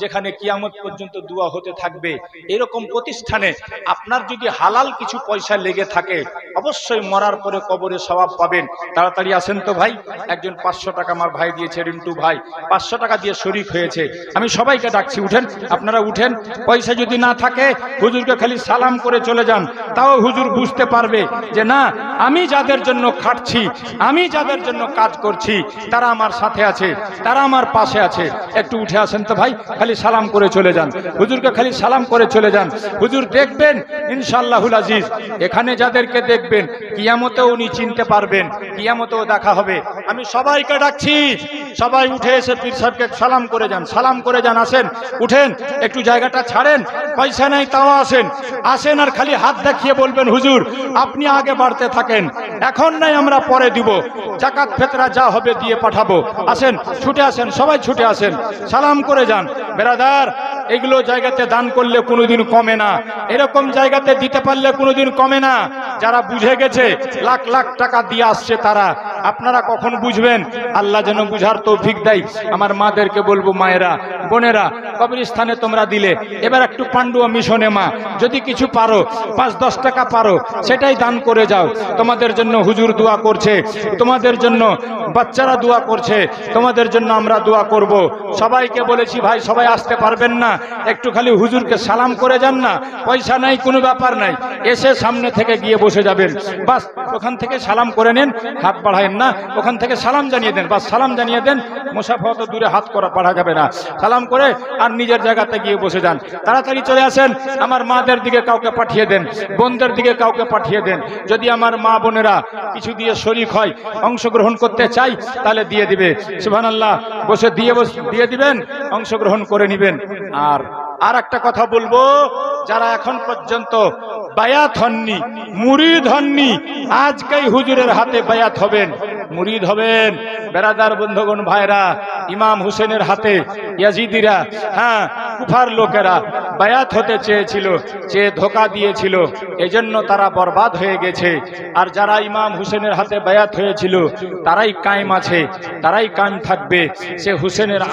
যেখানে কিয়ামত পর্যন্ত দোয়া হতে থাকবে। এরকম প্রতিষ্ঠানে আপনার যদি হালাল কিছু পয়সা লেগে থাকে, অবশ্যই মরার পরে কবরে সওয়াব পাবেন। তাড়াতাড়ি আসেন তো ভাই। একজন 500 টাকা আমার ভাই দিয়েছে, রিন্টু ভাই 500 টাকা দিয়ে শরীক হয়েছে। আমি সবাইকে ডাকছি, উঠেন, আপনারা উঠেন। পয়সা যদি না থাকে হুজুরকে খালি সালাম করে চলে যান, তাও হুজুর বুঝতে পারবে যে না, আমি যাদের জন্য খাটছি, আমি যাদের জন্য কাজ করছি, তারা আমার সাথে আছে, তারা আমার পাশে আছে। একটু উঠে আসেন তো ভাই, খালি সালাম করে চলে যান, হুজুরকে খালি সালাম করে চলে যান। হুজুর দেখবেন ইনশাআল্লাহুল আজিজ, এখানে যাদেরকে দেখবেন কিয়ামতেও উনি চিনতে পারবেন, কিয়ামতেও দেখা হবে। আমি সবাইকে ডাকছি, সবাই উঠে এসে পীর সাহেবকে সালাম করে যান, সালাম করে যান। আসেন, উঠেন, একটু জায়গাটা ছাড়েন। পয়সা নাই তাও আসেন, আসেন আর খালি হাত দেখিয়ে বলবেন হুজুর আপনি আগে বাড়তে থাকেন, এখন নাই আমরা পরে দিব, জাকাত ফিতরা যা হবে দিয়ে পাঠাবো। আসেন, ছুটে আসেন, সবাই ছুটে আসেন, সালাম করে যান। বেরাদার, এগুলো জায়গাতে দান করলে কোনোদিন কমে না, এরকম জায়গাতে দিতে পারলে কোনোদিন কমে না। যারা বুঝে গেছে লাখ লাখ টাকা দিয়ে আসছে তারা, আপনারা কখন বুঝবেন? আল্লাহ যেন বুঝার তৌফিক দেয়। আমার মাদেরকে বলবো, মায়েরা বোনেরা, কবরস্থানে তোমরা দিলে, এবার একটু পান্ডুয়া মিশনে মা যদি কিছু পারো, 5-10 টাকা পারো, সেটাই দান করে যাও। তোমাদের জন্য হুজুর দোয়া করছে, তোমাদের জন্য বাচ্চারা দোয়া করছে, তোমাদের জন্য আমরা দোয়া করব। সবাইকে বলেছি ভাই সবাই আসতে পারবেন না, একটু খালি হুজুরকে সালাম করে যান না। পয়সা নাই কোনো ব্যাপার নাই, এসে সামনে থেকে গিয়ে বসে যাবেন, বাস ওখান থেকে সালাম করে নেন, হাত বাড়ায়েন না, ওখান থেকে সালাম জানিয়ে দেন, বাস সালাম জানিয়ে দেন। মুসাফা তো দূরে হাত করা পাঠা যাবে না, সালাম করে আর নিজের জায়গাতে গিয়ে বসে যান। তাড়াতাড়ি চলে আসেন। আমার মাদের দিকে কাউকে পাঠিয়ে দেন, বোনদের দিকে কাউকে পাঠিয়ে দেন। যদি আমার মা বোনেরা কিছু দিয়ে শরীক হয়, অংশগ্রহণ করতে চাই, তাহলে দিয়ে দিবে। সুবহানাল্লাহ, বসে দিয়ে দিবেন, অংশগ্রহণ করে নেবেন। আর একটা কথা বলবো, যারা এখন পর্যন্ত বায়াত হননি, মুরিদ হননি, আজকেই হুজুরের হাতে বায়াত হবেন। মুরিদ হবেন। বেরাদার বন্ধুগণ ভাইরা, ইমাম হুসেনের হাতে ইয়াজিদিরা, হ্যাঁ, কুফার লোকেরা বায়াত হতে চেয়েছিল, চেয়ে ধোঁকা দিয়েছিল, এজন্য তারা বরবাদ হয়ে গেছে। আর যারা ইমাম হুসেনের হাতে বায়াত হয়েছিল তারাই কায়েম আছে, তারাই কায়েম থাকবে। সে হুসেনের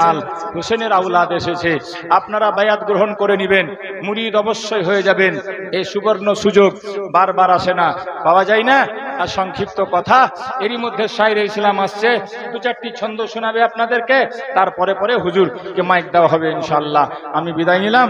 হুসেনের আওলাদ এসেছে। আপনারা বায়াত গ্রহণ করে নেবেন, মুরিদ অবশ্যই হয়ে যাবেন। এই সুবর্ণ সুযোগ বারবার আসে না, পাওয়া যায় না। আর সংক্ষিপ্ত কথা, এরই মধ্যে শায়রে ইসলাম আসছে, দু চারটি ছন্দ শোনাবে আপনাদেরকে, তারপরে হুজুরকে মাইক দেওয়া হবে ইনশাআল্লাহ। আমি বিদায় নিলাম।